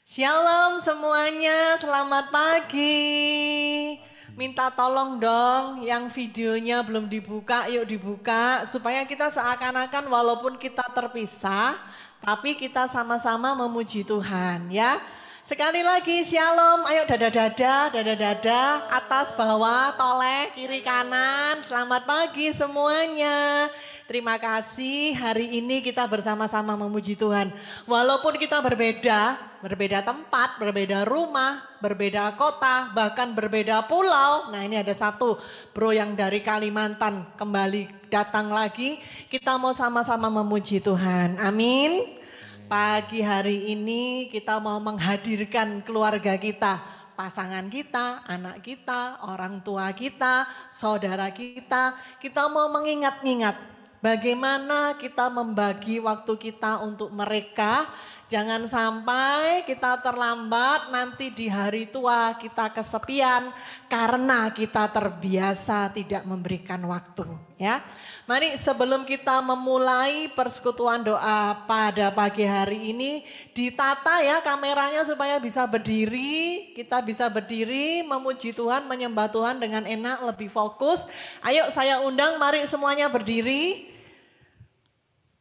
Shalom semuanya, selamat pagi. Minta tolong dong yang videonya belum dibuka, yuk dibuka. Supaya kita seakan-akan walaupun kita terpisah, tapi kita sama-sama memuji Tuhan ya. Sekali lagi shalom, ayo dada-dada, atas bawah, toleh, kiri kanan. Selamat pagi semuanya. Terima kasih hari ini kita bersama-sama memuji Tuhan. Walaupun kita berbeda tempat, berbeda rumah, berbeda kota, bahkan berbeda pulau. Nah ini ada satu bro yang dari Kalimantan kembali datang lagi. Kita mau sama-sama memuji Tuhan. Amin. Pagi hari ini kita mau menghadirkan keluarga kita, pasangan kita, anak kita, orang tua kita, saudara kita. Kita mau mengingat-ingat bagaimana kita membagi waktu kita untuk mereka. Jangan sampai kita terlambat, nanti di hari tua kita kesepian karena kita terbiasa tidak memberikan waktu ya. Mari sebelum kita memulai persekutuan doa pada pagi hari ini, ditata ya kameranya supaya bisa berdiri. Kita bisa berdiri memuji Tuhan, menyembah Tuhan dengan enak, lebih fokus. Ayo saya undang, mari semuanya berdiri.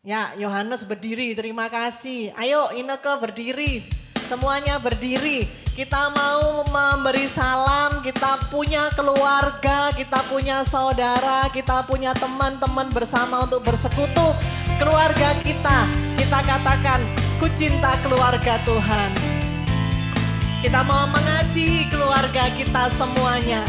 Ya, Yohanes berdiri, terima kasih. Ayo Ineke berdiri, semuanya berdiri. Kita mau memberi salam, kita punya keluarga, kita punya saudara, kita punya teman-teman bersama untuk bersekutu. Keluarga kita katakan, ku cinta keluarga Tuhan. Kita mau mengasihi keluarga kita semuanya.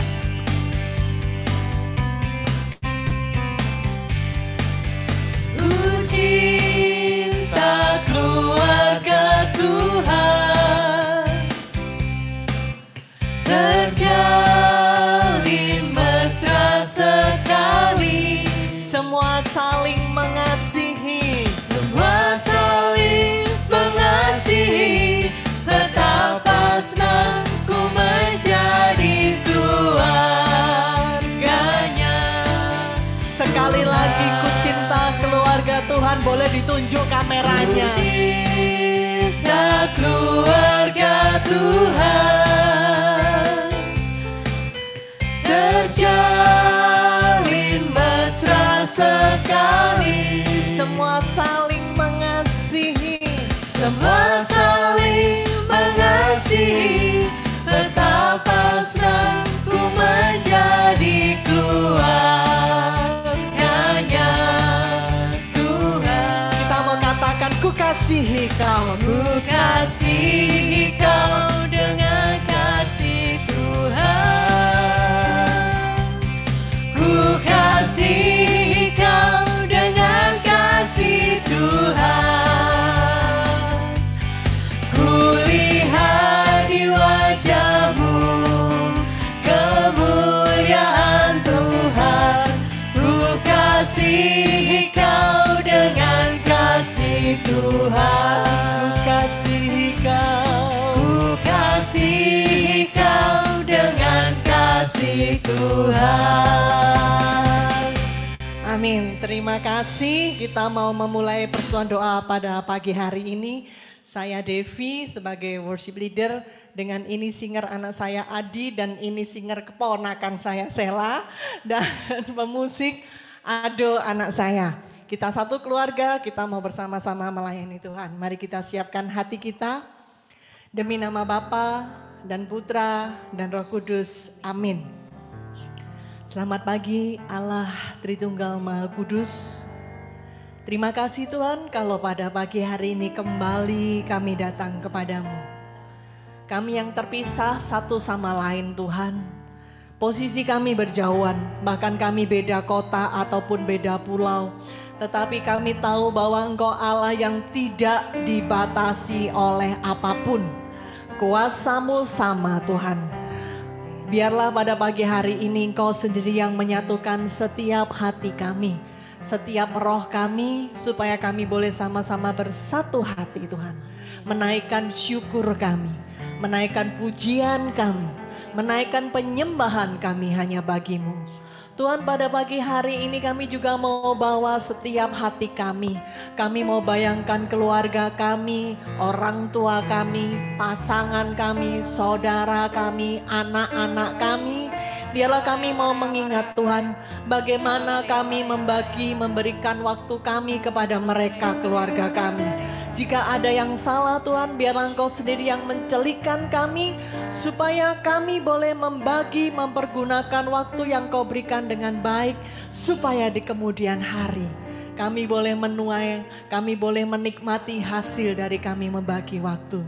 Cinta keluarga Tuhan terjalin mesra sekali. Semua saling mengasihi, semua saling mengasihi. Betapa senang ku menjadi keluarganya. Sekali lagi ku cinta keluarga Tuhan, boleh ditunjuk kameranya. Ku cinta keluarga Tuhan terjalin mesra sekali. Semua saling mengasihi, semua saling mengasihi. Betapa senang ku menjadi keluarganya Tuhan. Kita mau katakan ku kasihi kau, ku kasihi kau dengan kasih Tuhan. Ku kasihi kau dengan kasih Tuhan. Ku lihat di wajahmu kemuliaan Tuhan. Ku kasihi kau dengan kasih Tuhan. ku kasihi kau. Ku kasihi kau dengan kasih Tuhan. Amin, terima kasih. Kita mau memulai persekutuan doa pada pagi hari ini. Saya Devi sebagai worship leader, dengan ini singer anak saya Adi, dan ini singer keponakan saya Sela, dan pemusik Ado anak saya. Kita satu keluarga, kita mau bersama-sama melayani Tuhan. Mari kita siapkan hati kita demi nama Bapa dan Putra dan Roh Kudus. Amin. Selamat pagi Allah Tritunggal Maha Kudus. Terima kasih Tuhan kalau pada pagi hari ini kembali kami datang kepadamu. Kami yang terpisah satu sama lain Tuhan. Posisi kami berjauhan, bahkan kami beda kota ataupun beda pulau. Tetapi kami tahu bahwa Engkau Allah yang tidak dibatasi oleh apapun. Kuasa-Mu sama Tuhan. Biarlah pada pagi hari ini Engkau sendiri yang menyatukan setiap hati kami, setiap roh kami, supaya kami boleh sama-sama bersatu hati Tuhan. Menaikkan syukur kami, menaikkan pujian kami, menaikkan penyembahan kami hanya bagi-Mu. Tuhan, pada pagi hari ini kami juga mau bawa setiap hati kami. Kami mau bayangkan keluarga kami, orang tua kami, pasangan kami, saudara kami, anak-anak kami. Biarlah kami mau mengingat Tuhan, bagaimana kami memberikan waktu kami kepada mereka, keluarga kami. Jika ada yang salah Tuhan, biarlah Engkau sendiri yang mencelikkan kami, supaya kami boleh mempergunakan waktu yang Kau berikan dengan baik, supaya di kemudian hari kami boleh menuai, kami boleh menikmati hasil dari kami membagi waktu.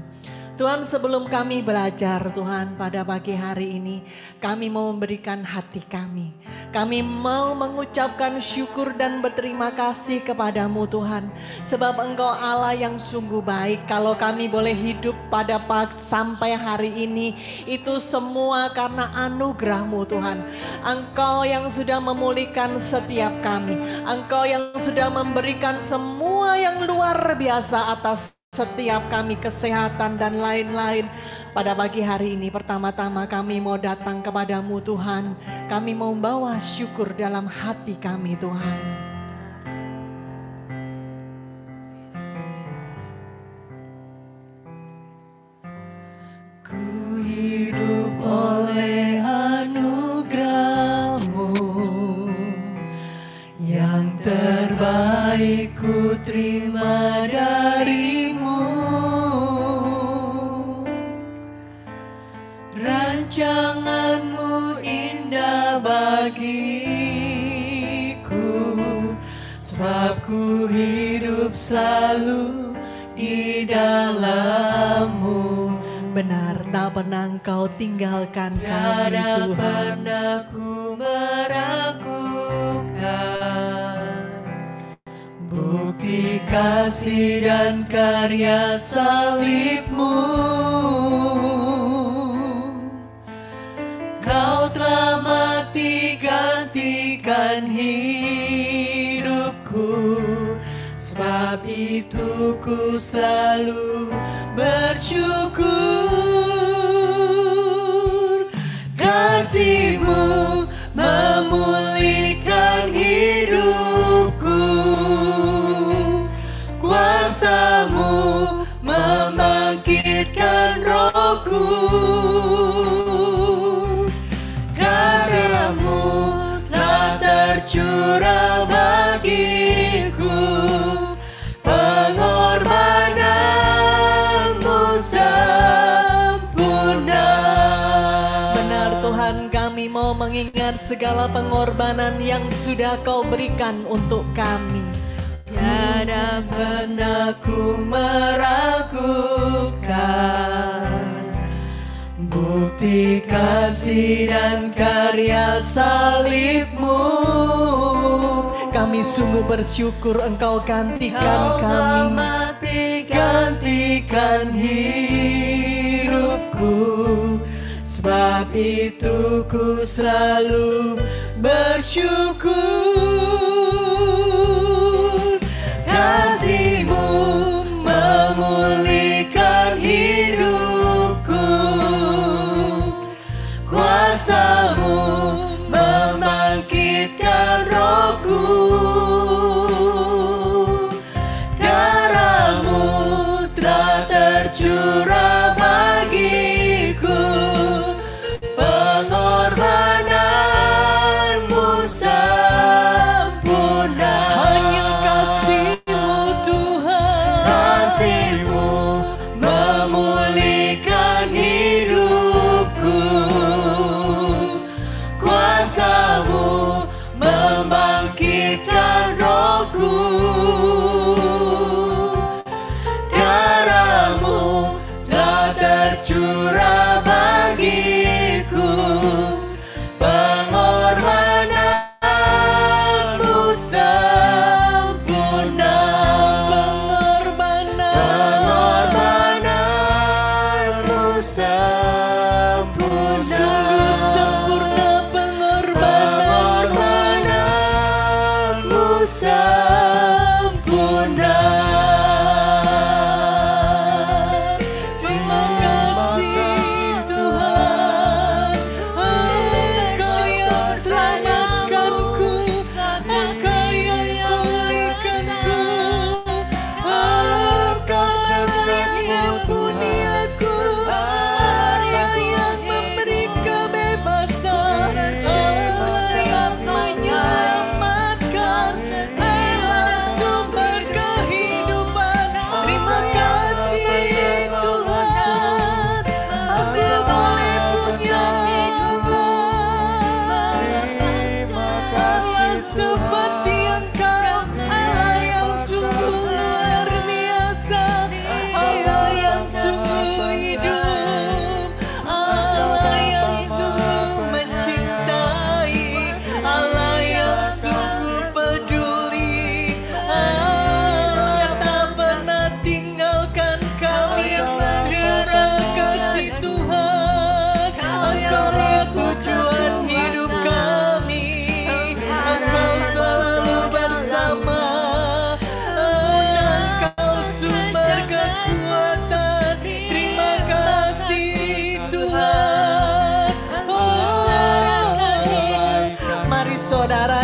Tuhan, sebelum kami belajar Tuhan pada pagi hari ini, kami mau memberikan hati kami. Kami mau mengucapkan syukur dan berterima kasih kepadamu Tuhan. Sebab Engkau Allah yang sungguh baik. Kalau kami boleh hidup pada sampai hari ini, itu semua karena anugerah-Mu Tuhan. Engkau yang sudah memulihkan setiap kami. Engkau yang sudah memberikan semua yang luar biasa atas setiap kami, kesehatan dan lain-lain. Pada pagi hari ini pertama-tama kami mau datang kepadamu Tuhan. Kami mau membawa syukur dalam hati kami Tuhan. Ku hidup oleh anugerah-Mu, yang terbaik ku terima dari rancangan-Mu indah bagiku, sebab ku hidup selalu di dalam-Mu. Benar, tak pernah Engkau tinggalkan kami Tiada Tuhan. pernah ku meragukan bukti kasih dan karya salib-Mu. Kau telah mati gantikan hidupku, sebab itu ku selalu bersyukur. Kasih-Mu memulihkan hidupku, kuasa-Mu membangkitkan rohku. Karya-Mu telah tercurah bagiku, pengorbanan-Mu sempurna. Benar Tuhan, kami mau mengingat segala pengorbanan yang sudah Kau berikan untuk kami. Tiada pernah ku meragukan bukti kasih dan karya salib-Mu. Kami sungguh bersyukur Engkau gantikan Kau telah kami. mati gantikan hidupku, sebab itu ku selalu bersyukur. Kasih-Mu memulihkan hidupku, kuasa-Mu membangkitkan rohku. Darah-Mu telah tercurah bagiku, pengorbanan-Mu sempurna.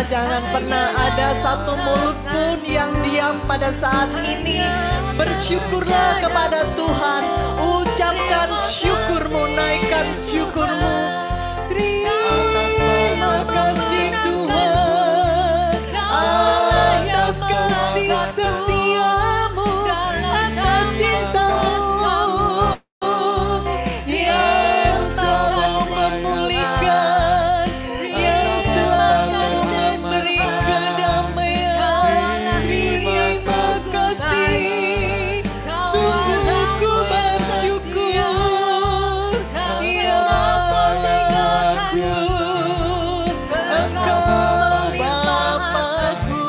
jangan pernah ada satu mulut pun yang diam pada saat ini. Bersyukurlah kepada Tuhan. Ucapkan syukurmu, naikkan syukurmu. Terima kasih Tuhan atas kasih setiamu, atas cintamu yang selalu memulihkan, yang selalu memberi kedamaian. Terima kasih, sungguh ku bersyukur. Ya aku, Engkau Bapa-Ku,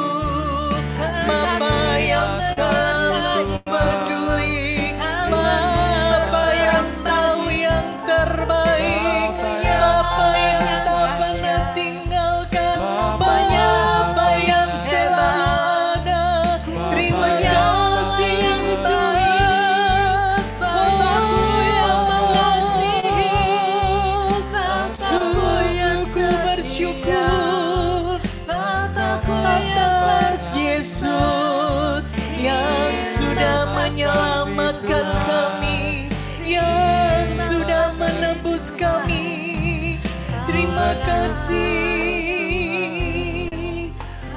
Bapa yang selalu peduli, Bapa yang tahu yang terbaik, Bapa yang tak pernah tinggalkan, Bapa yang selalu ada. Terima kasih Tuhan, Bapakku yang mengasihi, sungguh ku bersyukur atas Yesus yang sudah menyelamatkan kami, yang sudah menebus kami. Terima kasih.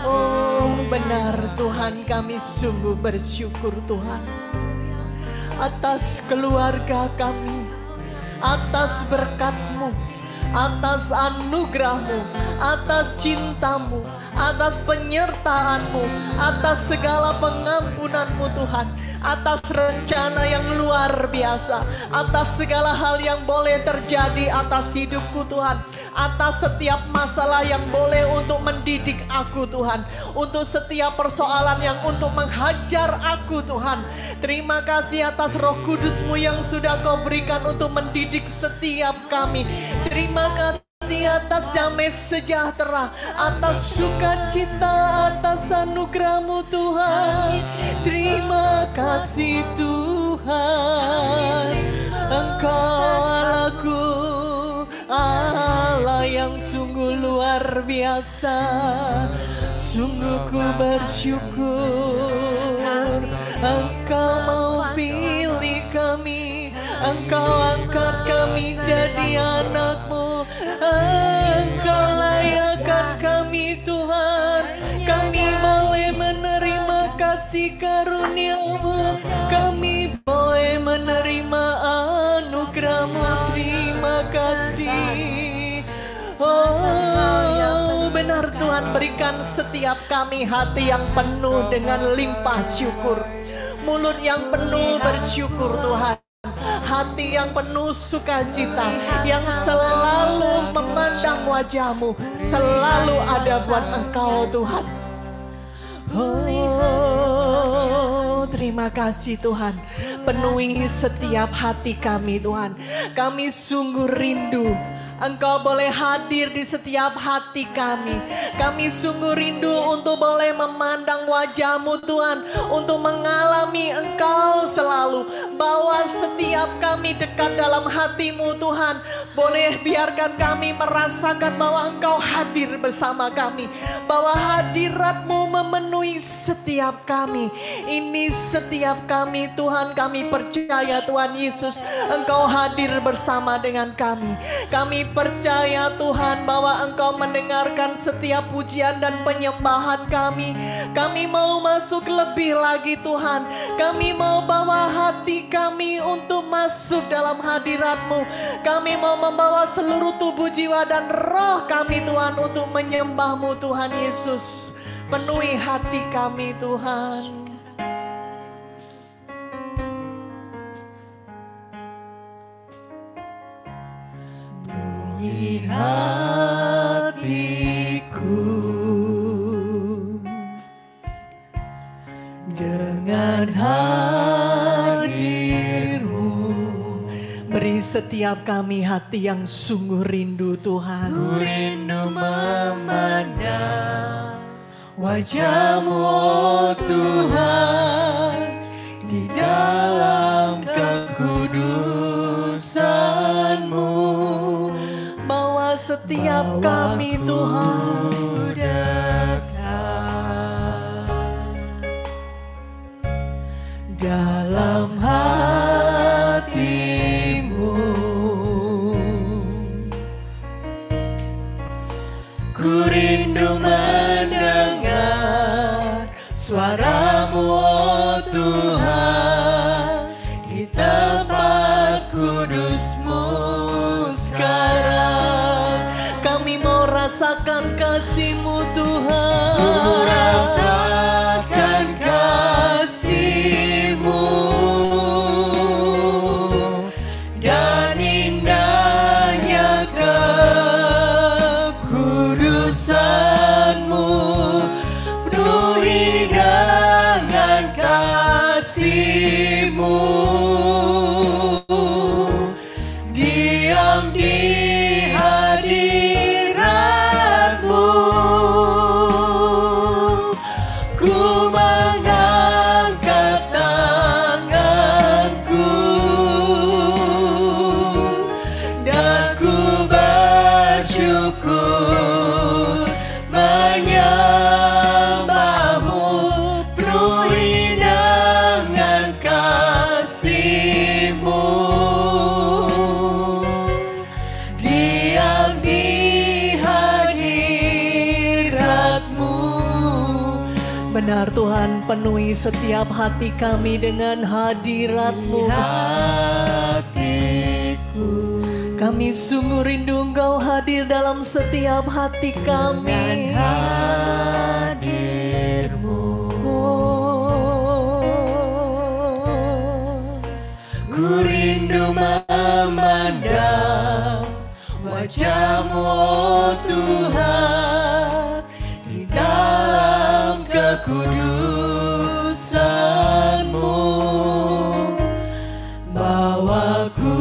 Oh benar Tuhan, kami sungguh bersyukur Tuhan atas keluarga kami, atas berkat-Mu, atas anugerah-Mu, atas cinta-Mu, atas penyertaan-Mu, atas segala pengampunan-Mu Tuhan, atas rencana yang luar biasa, atas segala hal yang boleh terjadi atas hidupku Tuhan, atas setiap masalah yang boleh untuk mendidik aku Tuhan, untuk setiap persoalan yang untuk menghajar aku Tuhan. Terima kasih atas Roh Kudus-Mu yang sudah Kau berikan untuk mendidik setiap kami. Terima kasih atas damai sejahtera, atas sukacita, atas anugerah-Mu Tuhan. Terima kasih Tuhan, Engkau Allahku, Allah yang sungguh luar biasa. Sungguh ku bersyukur Engkau mau pilih kami, Engkau angkat kami jadi anak-Mu, Engkau layakkan kami Tuhan. Kami boleh menerima kasih karunia-Mu, kami boleh menerima anugerah-Mu. Terima kasih. Oh benar Tuhan, berikan setiap kami hati yang penuh dengan limpah syukur, mulut yang penuh bersyukur Tuhan, hati yang penuh sukacita, yang selalu memandang wajah-Mu, selalu ada buat Engkau Tuhan. Oh terima kasih Tuhan, penuhi setiap hati kami Tuhan. Kami sungguh rindu Engkau boleh hadir di setiap hati kami. Kami sungguh rindu untuk boleh memandang wajah-Mu Tuhan, untuk mengalami Engkau selalu. Bawa setiap kami dekat dalam hati-Mu Tuhan. Boleh biarkan kami merasakan bahwa Engkau hadir bersama kami, bahwa hadirat-Mu memenuhi setiap kami. Ini setiap kami Tuhan, kami percaya Tuhan Yesus, Engkau hadir bersama dengan kami. Kami percaya Tuhan bahwa Engkau mendengarkan setiap pujian dan penyembahan kami. Kami mau masuk lebih lagi Tuhan. Kami mau bawa hati kami untuk masuk dalam hadirat-Mu. Kami mau membawa seluruh tubuh, jiwa dan roh kami Tuhan untuk menyembah-Mu Tuhan Yesus. Penuhi hati kami Tuhan. Penuhi hatiku dengan hadir-Mu. Beri setiap kami hati yang sungguh rindu Tuhan. Ku rindu memandang wajah-Mu oh Tuhan, di dalam kekudusan-Mu. Bawa setiap kami Tuhan. kudus-Mu sekarang. Kami mau rasakan kasih-Mu Tuhan. Ku mau rasakan kasih-Mu dan indahnya kekudusan-Mu. Penuhi dengan kasih-Mu, diam di hadirat-Mu. Ku mengangkat tanganku dan ku bersyukur menyembah-Mu. Penuhi dengan kasih-Mu, diam di hadirat-Mu. Benar Tuhan, penuhi setiap hati kami dengan hadirat-Mu. Hatiku Kami sungguh rindu Engkau hadir dalam setiap hati kami. dengan hadir-Mu. Ku rindu memandang wajah-Mu, oh Tuhan, di dalam kekudusan-Mu. Bawaku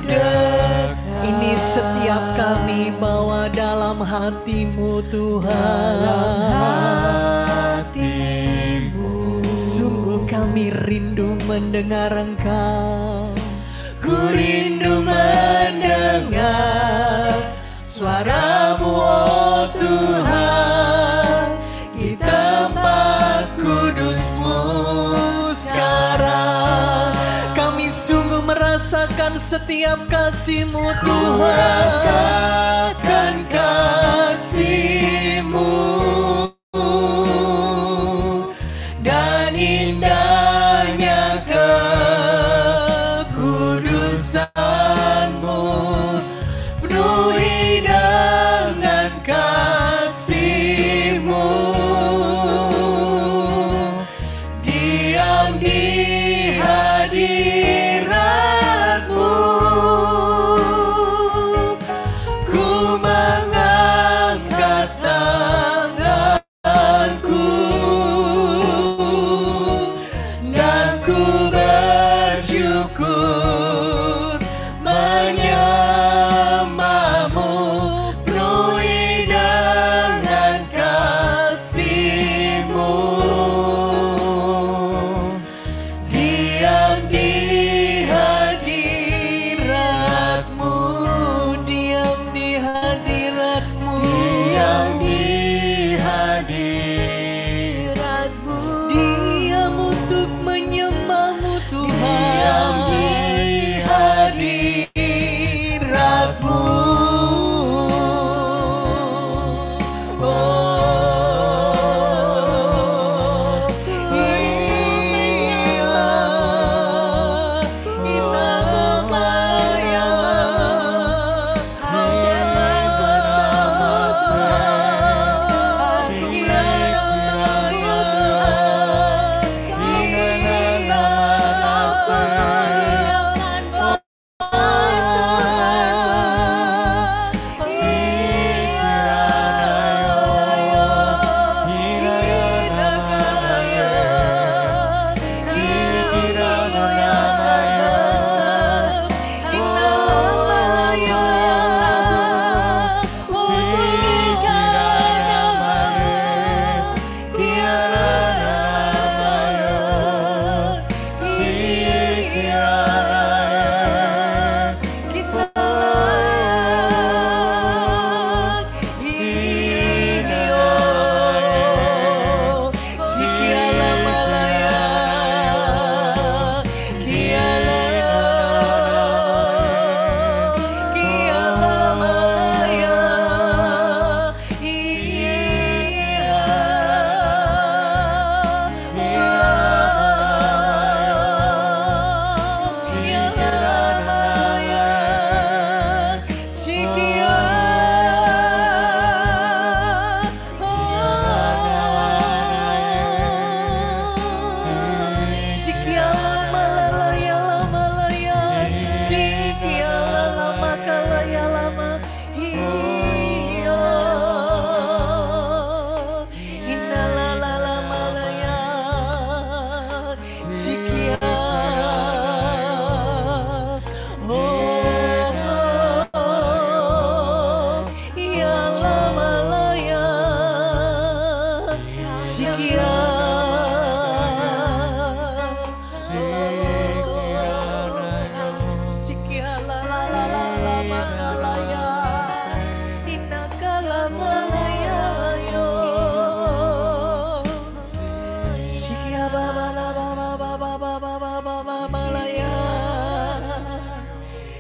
dekat, Ini setiap kami bawa dalam hati-Mu Tuhan. hati-Mu. Sungguh kami rindu mendengar Engkau. Ku rindu mendengar suara-Mu, oh Tuhan, di tempat kudus-Mu sekarang. Kami sungguh merasakan setiap kasih-Mu Ku Tuhan. rasakan kasih-Mu dan indahnya kekudusan-Mu. Penuhi dengan kasih-Mu, diam di hadirat-Mu. Ku mengangkat tanganku dan ku bersyukur menyembah-Mu. Penuhi dengan kasih-Mu, diam di hadirat-Mu. Diam di hadirat-Mu. Diam di hadirat-Mu. Diam untuk menyembah-Mu Diam di Tuhan.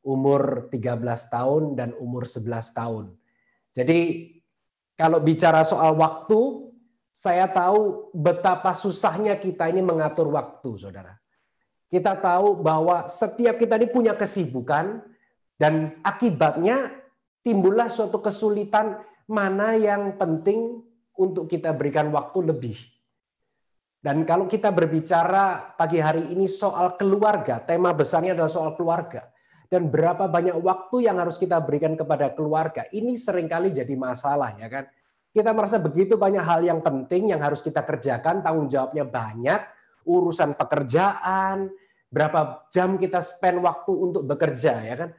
umur 13 tahun dan umur 11 tahun. Jadi kalau bicara soal waktu, saya tahu betapa susahnya kita ini mengatur waktu, saudara. Kita tahu bahwa setiap kita ini punya kesibukan dan akibatnya timbullah suatu kesulitan mana yang penting untuk kita berikan waktu lebih. Dan kalau kita berbicara pagi hari ini soal keluarga, tema besarnya adalah soal keluarga. Dan berapa banyak waktu yang harus kita berikan kepada keluarga. Ini seringkali jadi masalah, ya kan? Kita merasa begitu banyak hal yang penting yang harus kita kerjakan, tanggung jawabnya banyak, urusan pekerjaan, berapa jam kita spend waktu untuk bekerja, ya kan?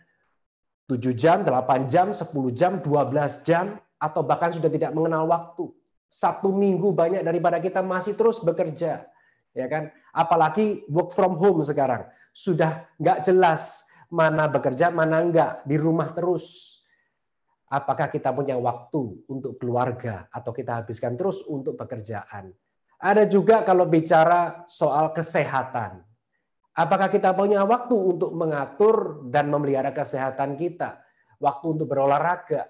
7 jam, 8 jam, 10 jam, 12 jam, atau bahkan sudah tidak mengenal waktu. Sabtu Minggu banyak daripada kita masih terus bekerja, ya kan? Apalagi work from home sekarang sudah nggak jelas mana bekerja mana enggak, di rumah terus. Apakah kita punya waktu untuk keluarga atau kita habiskan terus untuk pekerjaan? Ada juga kalau bicara soal kesehatan. Apakah kita punya waktu untuk mengatur dan memelihara kesehatan kita? Waktu untuk berolahraga.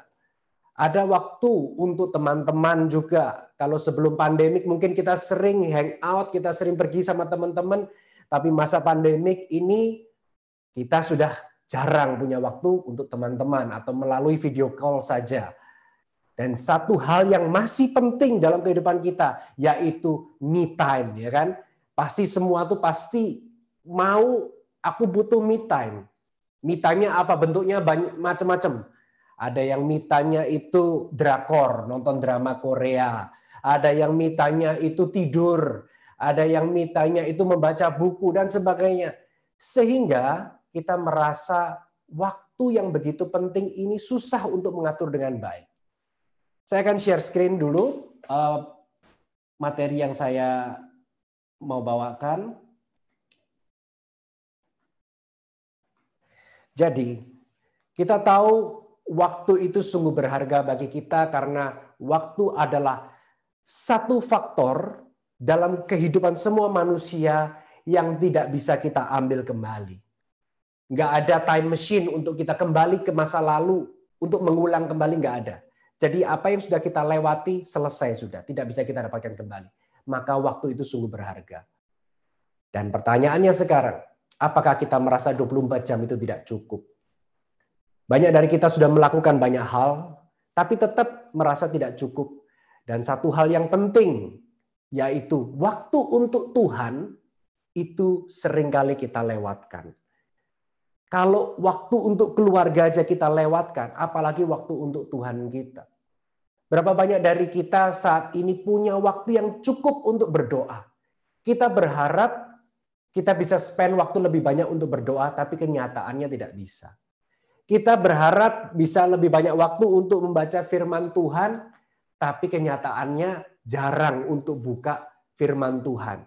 Ada waktu untuk teman-teman juga. Kalau sebelum pandemik mungkin kita sering hang out, kita sering pergi sama teman-teman. Tapi masa pandemik ini kita sudah jarang punya waktu untuk teman-teman atau melalui video call saja. Dan satu hal yang masih penting dalam kehidupan kita yaitu me time, ya kan? Pasti semua tuh pasti mau aku butuh me time. Me time-nya apa? Bentuknya banyak macam-macam. Ada yang me time-nya itu drakor, nonton drama Korea. Ada yang me time-nya itu tidur. Ada yang me time-nya itu membaca buku dan sebagainya. Sehingga kita merasa waktu yang begitu penting ini susah untuk mengatur dengan baik. Saya akan share screen dulu materi yang saya mau bawakan. Jadi, kita tahu waktu itu sungguh berharga bagi kita karena waktu adalah satu faktor dalam kehidupan semua manusia yang tidak bisa kita ambil kembali. Nggak ada time machine untuk kita kembali ke masa lalu, untuk mengulang kembali, nggak ada. Jadi apa yang sudah kita lewati, selesai sudah. Tidak bisa kita dapatkan kembali. Maka waktu itu sungguh berharga. Dan pertanyaannya sekarang, apakah kita merasa 24 jam itu tidak cukup? Banyak dari kita sudah melakukan banyak hal, tapi tetap merasa tidak cukup. Dan satu hal yang penting, yaitu waktu untuk Tuhan, itu seringkali kita lewatkan. Kalau waktu untuk keluarga aja kita lewatkan, apalagi waktu untuk Tuhan kita. Berapa banyak dari kita saat ini punya waktu yang cukup untuk berdoa. Kita berharap kita bisa spend waktu lebih banyak untuk berdoa, tapi kenyataannya tidak bisa. Kita berharap bisa lebih banyak waktu untuk membaca firman Tuhan, tapi kenyataannya jarang untuk buka firman Tuhan.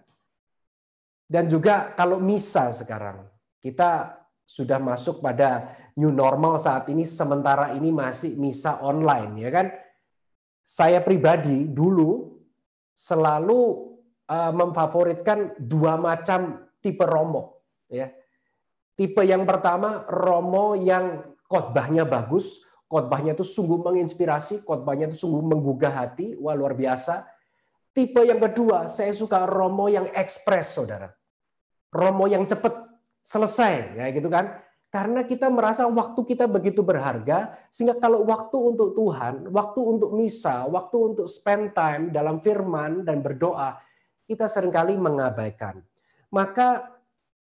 Dan juga kalau misa sekarang, kita sudah masuk pada new normal saat ini, sementara ini masih misa online, ya kan? Saya pribadi dulu selalu memfavoritkan dua macam tipe romo, ya. Tipe yang pertama, romo yang khotbahnya bagus, khotbahnya itu sungguh menginspirasi, khotbahnya itu sungguh menggugah hati, wah luar biasa. Tipe yang kedua, saya suka romo yang ekspres, saudara. Romo yang cepat, selesai, ya gitu kan? Karena kita merasa waktu kita begitu berharga, sehingga kalau waktu untuk Tuhan, waktu untuk misa, waktu untuk spend time dalam firman dan berdoa, kita seringkali mengabaikan. Maka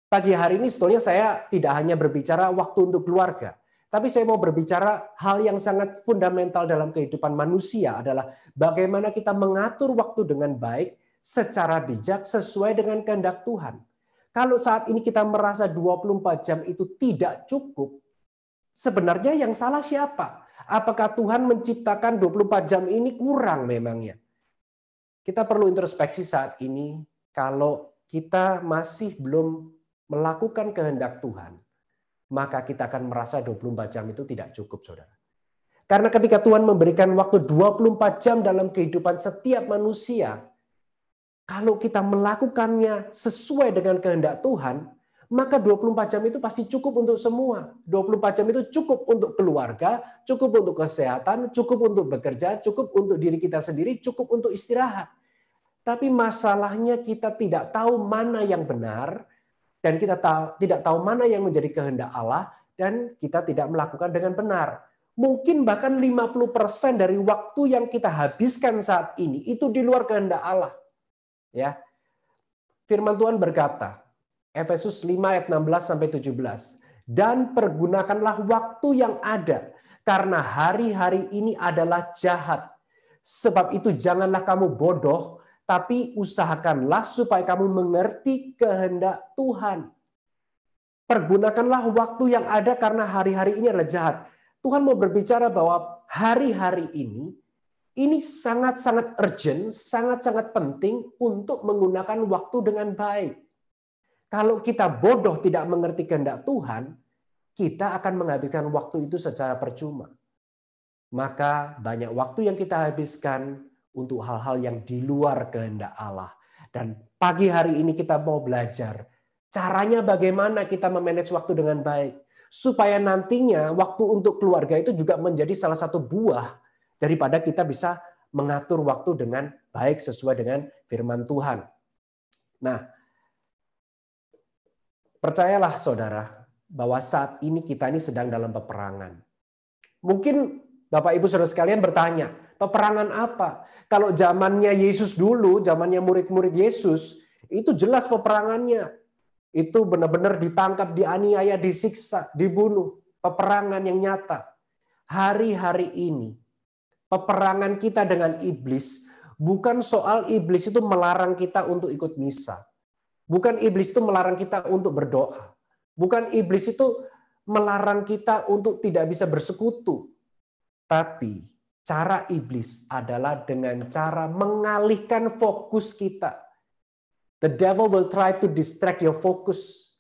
pagi hari ini sebetulnya saya tidak hanya berbicara waktu untuk keluarga, tapi saya mau berbicara hal yang sangat fundamental dalam kehidupan manusia adalah bagaimana kita mengatur waktu dengan baik, secara bijak, sesuai dengan kehendak Tuhan. Kalau saat ini kita merasa 24 jam itu tidak cukup, sebenarnya yang salah siapa? Apakah Tuhan menciptakan 24 jam ini kurang memangnya? Kita perlu introspeksi saat ini, kalau kita masih belum melakukan kehendak Tuhan, maka kita akan merasa 24 jam itu tidak cukup, saudara. Karena ketika Tuhan memberikan waktu 24 jam dalam kehidupan setiap manusia, kalau kita melakukannya sesuai dengan kehendak Tuhan, maka 24 jam itu pasti cukup untuk semua. 24 jam itu cukup untuk keluarga, cukup untuk kesehatan, cukup untuk bekerja, cukup untuk diri kita sendiri, cukup untuk istirahat. Tapi masalahnya kita tidak tahu mana yang benar, dan kita tidak tahu mana yang menjadi kehendak Allah, dan kita tidak melakukan dengan benar. Mungkin bahkan 50% dari waktu yang kita habiskan saat ini itu di luar kehendak Allah. Ya. Firman Tuhan berkata, Efesus 5 ayat 16 sampai 17, dan pergunakanlah waktu yang ada, karena hari-hari ini adalah jahat. Sebab itu janganlah kamu bodoh, tapi usahakanlah supaya kamu mengerti kehendak Tuhan. Pergunakanlah waktu yang ada karena hari-hari ini adalah jahat. Tuhan mau berbicara bahwa hari-hari ini sangat-sangat urgent, sangat-sangat penting untuk menggunakan waktu dengan baik. Kalau kita bodoh tidak mengerti kehendak Tuhan, kita akan menghabiskan waktu itu secara percuma. Maka banyak waktu yang kita habiskan untuk hal-hal yang di luar kehendak Allah. Dan pagi hari ini kita mau belajar caranya bagaimana kita memanage waktu dengan baik. Supaya nantinya waktu untuk keluarga itu juga menjadi salah satu buah daripada kita bisa mengatur waktu dengan baik sesuai dengan firman Tuhan. Nah, percayalah saudara bahwa saat ini kita ini sedang dalam peperangan. Mungkin Bapak Ibu Saudara sekalian bertanya, peperangan apa? Kalau zamannya Yesus dulu, zamannya murid-murid Yesus, itu jelas peperangannya. Itu benar-benar ditangkap, dianiaya, disiksa, dibunuh. Peperangan yang nyata. Hari-hari ini, peperangan kita dengan iblis, bukan soal iblis itu melarang kita untuk ikut misa. Bukan iblis itu melarang kita untuk berdoa. Bukan iblis itu melarang kita untuk tidak bisa bersekutu. Tapi cara iblis adalah dengan cara mengalihkan fokus kita. The devil will try to distract your focus.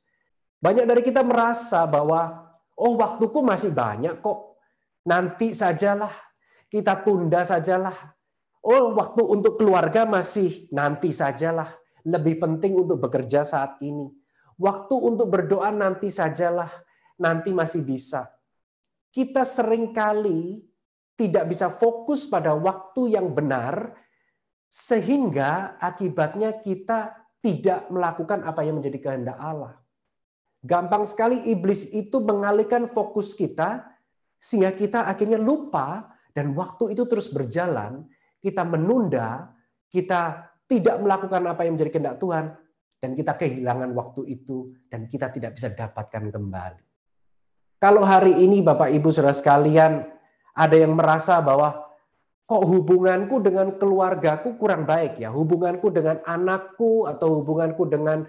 Banyak dari kita merasa bahwa, oh waktuku masih banyak kok. Nanti sajalah. Kita tunda sajalah. Oh waktu untuk keluarga masih nanti sajalah. Lebih penting untuk bekerja saat ini. Waktu untuk berdoa nanti sajalah. Nanti masih bisa. Kita seringkali tidak bisa fokus pada waktu yang benar, sehingga akibatnya kita tidak melakukan apa yang menjadi kehendak Allah. Gampang sekali iblis itu mengalihkan fokus kita, sehingga kita akhirnya lupa, dan waktu itu terus berjalan, kita menunda, kita tidak melakukan apa yang menjadi kehendak Tuhan, dan kita kehilangan waktu itu, dan kita tidak bisa dapatkan kembali. Kalau hari ini Bapak Ibu Saudara sekalian, ada yang merasa bahwa kok hubunganku dengan keluargaku kurang baik ya, hubunganku dengan anakku atau hubunganku dengan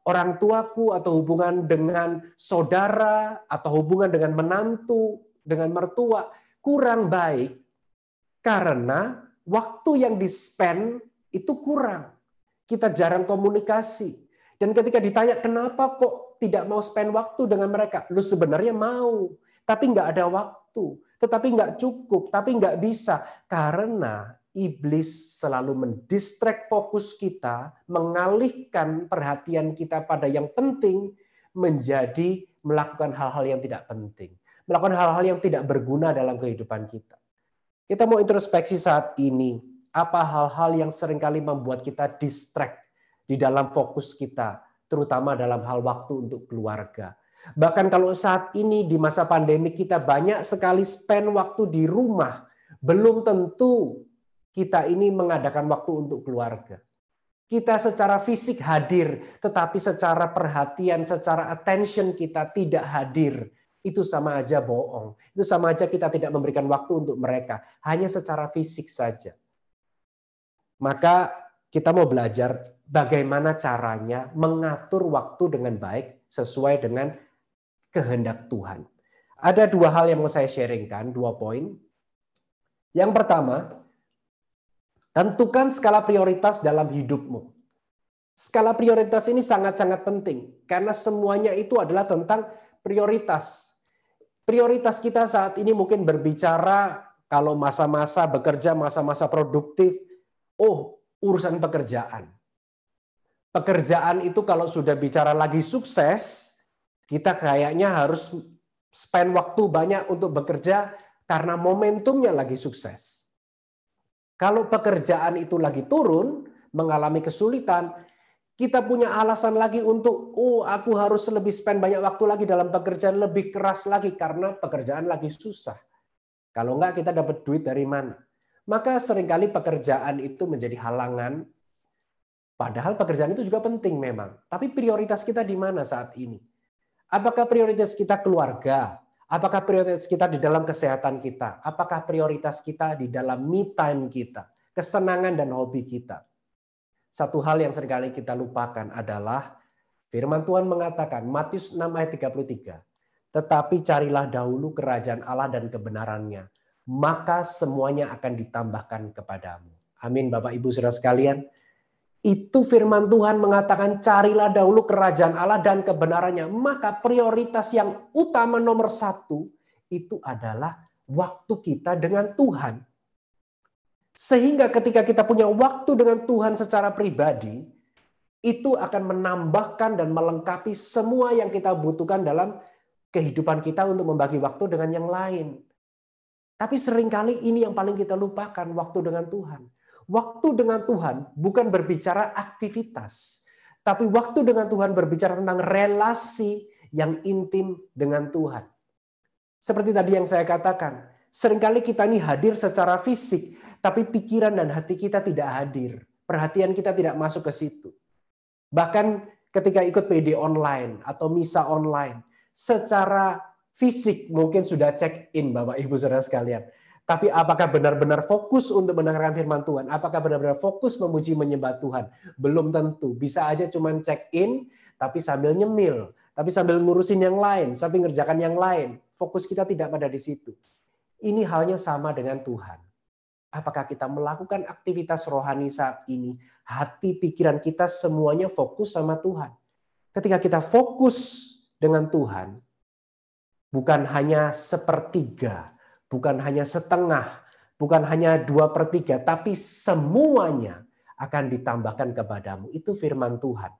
orang tuaku atau hubungan dengan saudara atau hubungan dengan menantu, dengan mertua kurang baik karena waktu yang di-spend itu kurang. Kita jarang komunikasi. Dan ketika ditanya kenapa kok tidak mau spend waktu dengan mereka, lu sebenarnya mau, tapi nggak ada waktu, tetapi nggak cukup, tapi nggak bisa. Karena iblis selalu mendistract fokus kita, mengalihkan perhatian kita pada yang penting, menjadi melakukan hal-hal yang tidak penting. Melakukan hal-hal yang tidak berguna dalam kehidupan kita. Kita mau introspeksi saat ini, apa hal-hal yang seringkali membuat kita distract di dalam fokus kita, terutama dalam hal waktu untuk keluarga. Bahkan kalau saat ini di masa pandemi kita banyak sekali spend waktu di rumah, belum tentu kita ini mengadakan waktu untuk keluarga. Kita secara fisik hadir, tetapi secara perhatian, secara attention kita tidak hadir. Itu sama aja bohong. Itu sama aja kita tidak memberikan waktu untuk mereka. Hanya secara fisik saja. Maka kita mau belajar bagaimana caranya mengatur waktu dengan baik sesuai dengan kehendak Tuhan. Ada dua hal yang mau saya sharingkan, 2 poin. Yang pertama, tentukan skala prioritas dalam hidupmu. Skala prioritas ini sangat-sangat penting karena semuanya itu adalah tentang prioritas. Prioritas kita saat ini mungkin berbicara kalau masa-masa bekerja, masa-masa produktif, urusan pekerjaan. Pekerjaan itu kalau sudah bicara lagi sukses, kita kayaknya harus spend waktu banyak untuk bekerja karena momentumnya lagi sukses. Kalau pekerjaan itu lagi turun, mengalami kesulitan, kita punya alasan lagi untuk, aku harus lebih spend banyak waktu lagi dalam pekerjaan, lebih keras lagi karena pekerjaan lagi susah. Kalau enggak, kita dapat duit dari mana? Maka seringkali pekerjaan itu menjadi halangan. Padahal pekerjaan itu juga penting memang. Tapi prioritas kita di mana saat ini? Apakah prioritas kita keluarga? Apakah prioritas kita di dalam kesehatan kita? Apakah prioritas kita di dalam me time kita? Kesenangan dan hobi kita? Satu hal yang seringkali kita lupakan adalah firman Tuhan mengatakan, Matius 6 ayat 33, tetapi carilah dahulu kerajaan Allah dan kebenarannya, maka semuanya akan ditambahkan kepadamu. Amin, Bapak Ibu Saudara sekalian. Itu firman Tuhan mengatakan carilah dahulu kerajaan Allah dan kebenarannya. Maka prioritas yang utama nomor 1 itu adalah waktu kita dengan Tuhan. Sehingga ketika kita punya waktu dengan Tuhan secara pribadi, itu akan menambahkan dan melengkapi semua yang kita butuhkan dalam kehidupan kita untuk membagi waktu dengan yang lain. Tapi seringkali ini yang paling kita lupakan, waktu dengan Tuhan. Waktu dengan Tuhan bukan berbicara aktivitas, tapi waktu dengan Tuhan berbicara tentang relasi yang intim dengan Tuhan. Seperti tadi yang saya katakan, seringkali kita ini hadir secara fisik, tapi pikiran dan hati kita tidak hadir. Perhatian kita tidak masuk ke situ. Bahkan ketika ikut PD online atau misa online, secara fisik mungkin sudah check in Bapak Ibu Saudara sekalian. Tapi apakah benar-benar fokus untuk mendengarkan firman Tuhan? Apakah benar-benar fokus memuji menyembah Tuhan? Belum tentu. Bisa aja cuma check in, tapi sambil nyemil. Tapi sambil ngurusin yang lain, sambil ngerjakan yang lain. Fokus kita tidak pada di situ. Ini halnya sama dengan Tuhan. Apakah kita melakukan aktivitas rohani saat ini? Hati, pikiran kita semuanya fokus sama Tuhan. Ketika kita fokus dengan Tuhan, bukan hanya sepertiga, bukan hanya setengah, bukan hanya 2/3, tapi semuanya akan ditambahkan kepadamu. Itu firman Tuhan.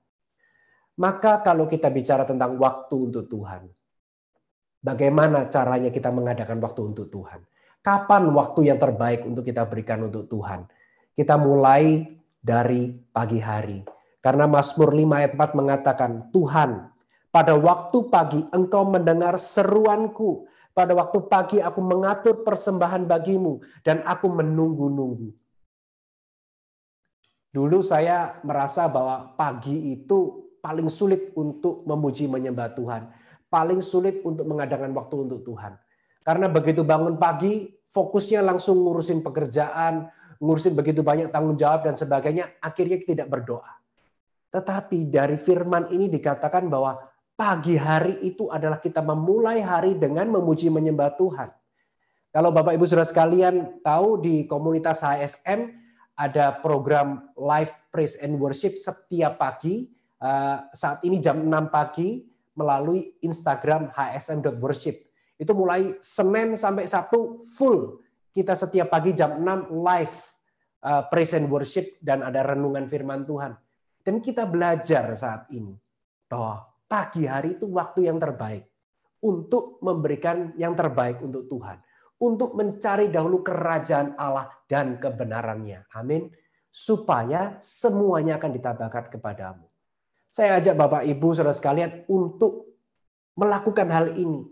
Maka kalau kita bicara tentang waktu untuk Tuhan, bagaimana caranya kita mengadakan waktu untuk Tuhan? Kapan waktu yang terbaik untuk kita berikan untuk Tuhan? Kita mulai dari pagi hari. Karena Mazmur 5 ayat 4 mengatakan, Tuhan, pada waktu pagi engkau mendengar seruanku. Pada waktu pagi aku mengatur persembahan bagimu dan aku menunggu-nunggu. Dulu saya merasa bahwa pagi itu paling sulit untuk memuji menyembah Tuhan. Paling sulit untuk mengadakan waktu untuk Tuhan. Karena begitu bangun pagi, fokusnya langsung ngurusin pekerjaan, ngurusin begitu banyak tanggung jawab dan sebagainya, akhirnya tidak berdoa. Tetapi dari firman ini dikatakan bahwa pagi hari itu adalah kita memulai hari dengan memuji menyembah Tuhan. Kalau Bapak Ibu Saudara sekalian tahu di komunitas HSM ada program live praise and worship setiap pagi. Saat ini jam 6 pagi melalui Instagram hsm.worship. Itu mulai Senin sampai Sabtu full. Kita setiap pagi jam 6 live praise and worship dan ada renungan firman Tuhan. Dan kita belajar saat ini bahwa pagi hari itu waktu yang terbaik untuk memberikan yang terbaik untuk Tuhan. Untuk mencari dahulu kerajaan Allah dan kebenarannya. Amin. Supaya semuanya akan ditambahkan kepadamu. Saya ajak Bapak Ibu Saudara sekalian untuk melakukan hal ini.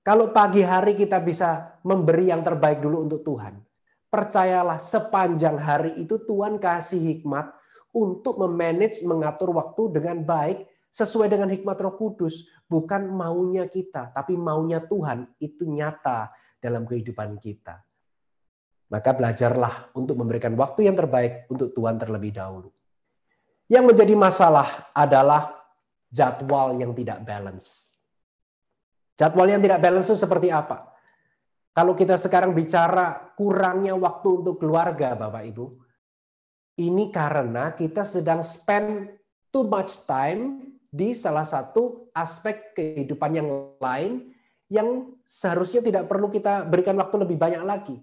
Kalau pagi hari kita bisa memberi yang terbaik dulu untuk Tuhan. Percayalah sepanjang hari itu Tuhan kasih hikmat untuk memanage, mengatur waktu dengan baik sesuai dengan hikmat Roh Kudus, bukan maunya kita, tapi maunya Tuhan itu nyata dalam kehidupan kita. Maka belajarlah untuk memberikan waktu yang terbaik untuk Tuhan terlebih dahulu. Yang menjadi masalah adalah jadwal yang tidak balance. Jadwal yang tidak balance itu seperti apa? Kalau kita sekarang bicara kurangnya waktu untuk keluarga, Bapak Ibu, ini karena kita sedang spend too much time di salah satu aspek kehidupan yang lain yang seharusnya tidak perlu kita berikan waktu lebih banyak lagi.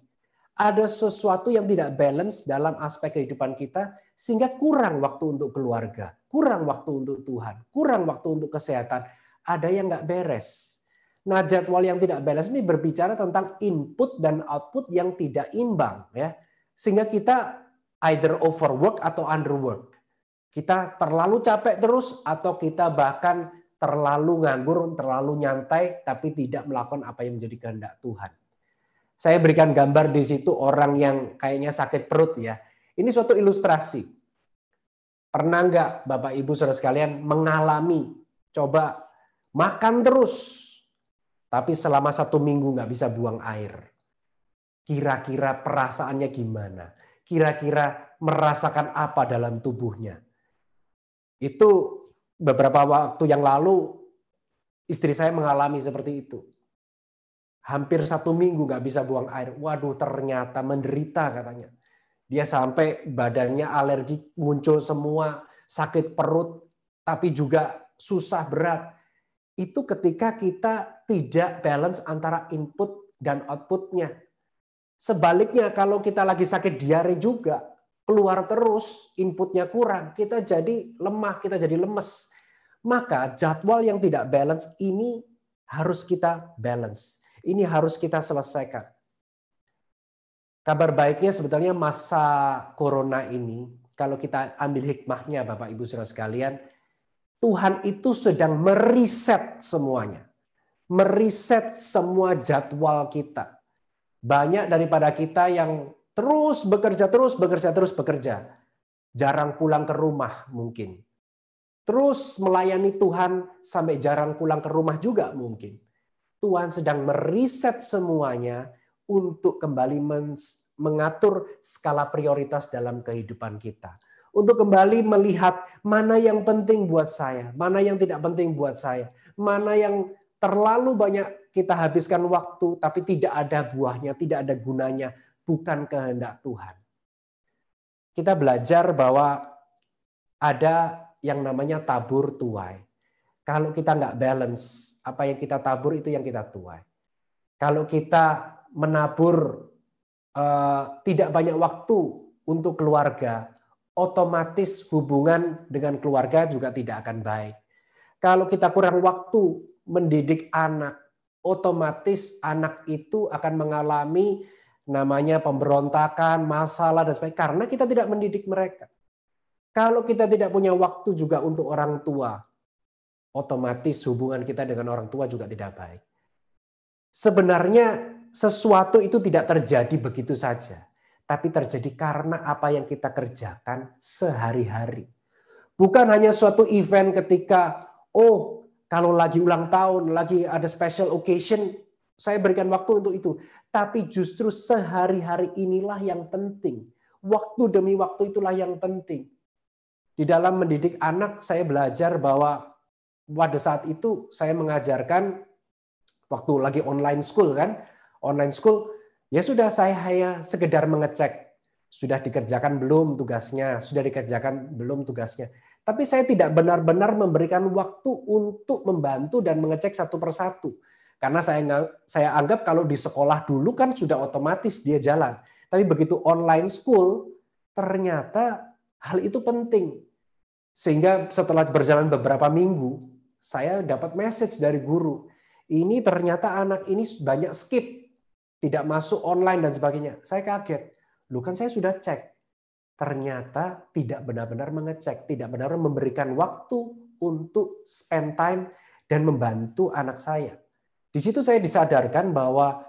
Ada sesuatu yang tidak balance dalam aspek kehidupan kita Sehingga kurang waktu untuk keluarga, kurang waktu untuk Tuhan, kurang waktu untuk kesehatan. Ada yang nggak beres. Nah, jadwal yang tidak beres ini berbicara tentang input dan output yang tidak imbang, ya. Sehingga kita either overwork atau underwork. Kita terlalu capek terus atau kita bahkan terlalu nganggur, terlalu nyantai tapi tidak melakukan apa yang menjadi kehendak Tuhan. Saya berikan gambar di situ orang yang kayaknya sakit perut, ya. Ini suatu ilustrasi. Pernah nggak Bapak Ibu Saudara sekalian mengalami coba makan terus tapi selama 1 minggu nggak bisa buang air? Kira-kira perasaannya gimana? Kira-kira merasakan apa dalam tubuhnya? Itu beberapa waktu yang lalu istri saya mengalami seperti itu. Hampir 1 minggu nggak bisa buang air. Waduh, ternyata menderita katanya. Dia sampai badannya alergi muncul semua, sakit perut, tapi juga susah berat. Itu ketika kita tidak balance antara input dan outputnya. Sebaliknya kalau kita lagi sakit diare juga, keluar terus, inputnya kurang, kita jadi lemah, kita jadi lemes. Maka jadwal yang tidak balance ini harus kita balance. Ini harus kita selesaikan. Kabar baiknya sebetulnya masa corona ini, kalau kita ambil hikmahnya Bapak Ibu Saudara sekalian, Tuhan itu sedang meriset semuanya. Meriset semua jadwal kita. Banyak daripada kita yang terus bekerja. Jarang pulang ke rumah mungkin. Terus melayani Tuhan sampai jarang pulang ke rumah juga mungkin. Tuhan sedang meriset semuanya untuk kembali mengatur skala prioritas dalam kehidupan kita. Untuk kembali melihat mana yang penting buat saya, mana yang tidak penting buat saya, mana yang terlalu banyak kita habiskan waktu tapi tidak ada buahnya, tidak ada gunanya, bukan kehendak Tuhan. Kita belajar bahwa ada yang namanya tabur tuai. Kalau kita nggak balance, apa yang kita tabur itu yang kita tuai. Kalau kita menabur tidak banyak waktu untuk keluarga, otomatis hubungan dengan keluarga juga tidak akan baik. Kalau kita kurang waktu mendidik anak, otomatis anak itu akan mengalami namanya pemberontakan, masalah dan sebagainya karena kita tidak mendidik mereka. Kalau kita tidak punya waktu juga untuk orang tua, otomatis hubungan kita dengan orang tua juga tidak baik. Sebenarnya sesuatu itu tidak terjadi begitu saja, tapi terjadi karena apa yang kita kerjakan sehari-hari. Bukan hanya suatu event ketika, kalau lagi ulang tahun, lagi ada special occasion, saya berikan waktu untuk itu. Tapi justru sehari-hari inilah yang penting. Waktu demi waktu itulah yang penting. Di dalam mendidik anak, saya belajar bahwa pada saat itu saya mengajarkan, waktu lagi online school kan, online school, ya sudah saya hanya sekedar mengecek. Sudah dikerjakan belum tugasnya, sudah dikerjakan belum tugasnya. Tapi saya tidak benar-benar memberikan waktu untuk membantu dan mengecek satu persatu. Karena saya anggap kalau di sekolah dulu kan sudah otomatis dia jalan. Tapi begitu online school, ternyata hal itu penting. Sehingga setelah berjalan beberapa minggu, saya dapat message dari guru. Ini ternyata anak ini banyak skip. Tidak masuk online dan sebagainya. Saya kaget. Loh kan saya sudah cek. Ternyata tidak benar-benar mengecek. Tidak benar memberikan waktu untuk spend time dan membantu anak saya. Di situ saya disadarkan bahwa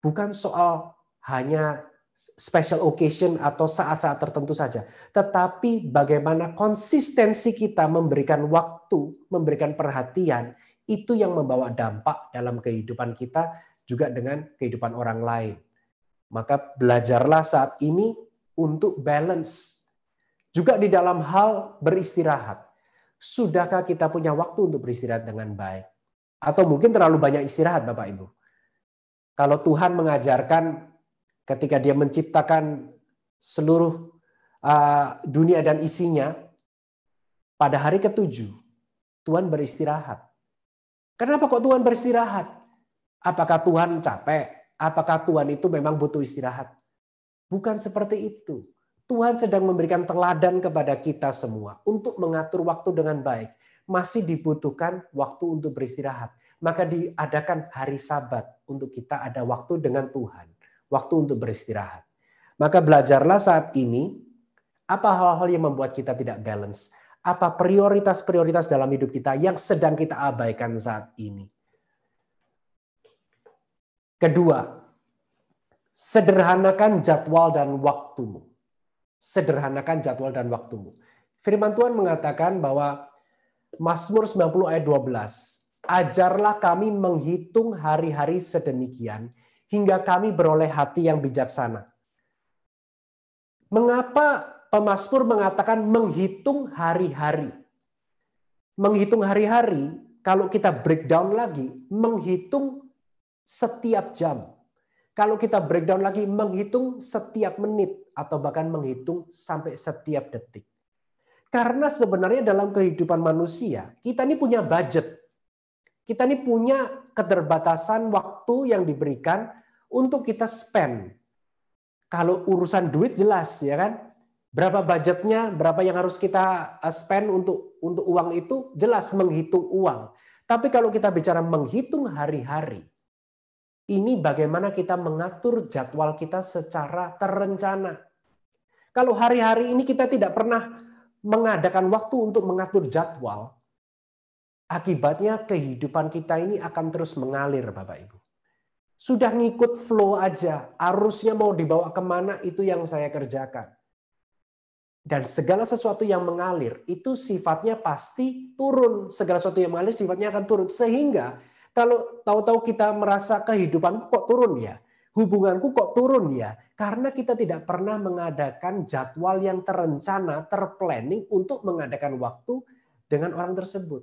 bukan soal hanya special occasion atau saat-saat tertentu saja. Tetapi bagaimana konsistensi kita memberikan waktu, memberikan perhatian, itu yang membawa dampak dalam kehidupan kita, juga dengan kehidupan orang lain. Maka belajarlah saat ini untuk balance. Juga di dalam hal beristirahat. Sudahkah kita punya waktu untuk beristirahat dengan baik? Atau mungkin terlalu banyak istirahat Bapak Ibu? Kalau Tuhan mengajarkan ketika dia menciptakan seluruh dunia dan isinya, pada hari ke-7 Tuhan beristirahat. Kenapa kok Tuhan beristirahat? Apakah Tuhan capek? Apakah Tuhan itu memang butuh istirahat? Bukan seperti itu. Tuhan sedang memberikan teladan kepada kita semua untuk mengatur waktu dengan baik. Masih dibutuhkan waktu untuk beristirahat. Maka diadakan hari Sabat untuk kita ada waktu dengan Tuhan. Waktu untuk beristirahat. Maka belajarlah saat ini apa hal-hal yang membuat kita tidak balance. Apa prioritas-prioritas dalam hidup kita yang sedang kita abaikan saat ini. Kedua, sederhanakan jadwal dan waktumu. Sederhanakan jadwal dan waktumu. Firman Tuhan mengatakan bahwa Mazmur 90 ayat 12, ajarlah kami menghitung hari-hari sedemikian hingga kami beroleh hati yang bijaksana. Mengapa pemazmur mengatakan menghitung hari-hari? Menghitung hari-hari, kalau kita breakdown lagi, menghitung setiap jam. Kalau kita breakdown lagi, menghitung setiap menit atau bahkan menghitung sampai setiap detik. Karena sebenarnya dalam kehidupan manusia, kita ini punya budget. Kita ini punya keterbatasan waktu yang diberikan untuk kita spend. Kalau urusan duit jelas, ya kan? Berapa budgetnya, berapa yang harus kita spend untuk uang itu, jelas menghitung uang. Tapi kalau kita bicara menghitung hari-hari, ini bagaimana kita mengatur jadwal kita secara terencana. Kalau hari-hari ini kita tidak pernah mengadakan waktu untuk mengatur jadwal, akibatnya kehidupan kita ini akan terus mengalir, Bapak Ibu. Sudah ngikut flow aja, arusnya mau dibawa kemana itu yang saya kerjakan. Dan segala sesuatu yang mengalir itu sifatnya pasti turun. Segala sesuatu yang mengalir sifatnya akan turun. Sehingga kalau tahu-tahu kita merasa kehidupanku kok turun ya, hubunganku kok turun ya, karena kita tidak pernah mengadakan jadwal yang terencana, terplanning untuk mengadakan waktu dengan orang tersebut.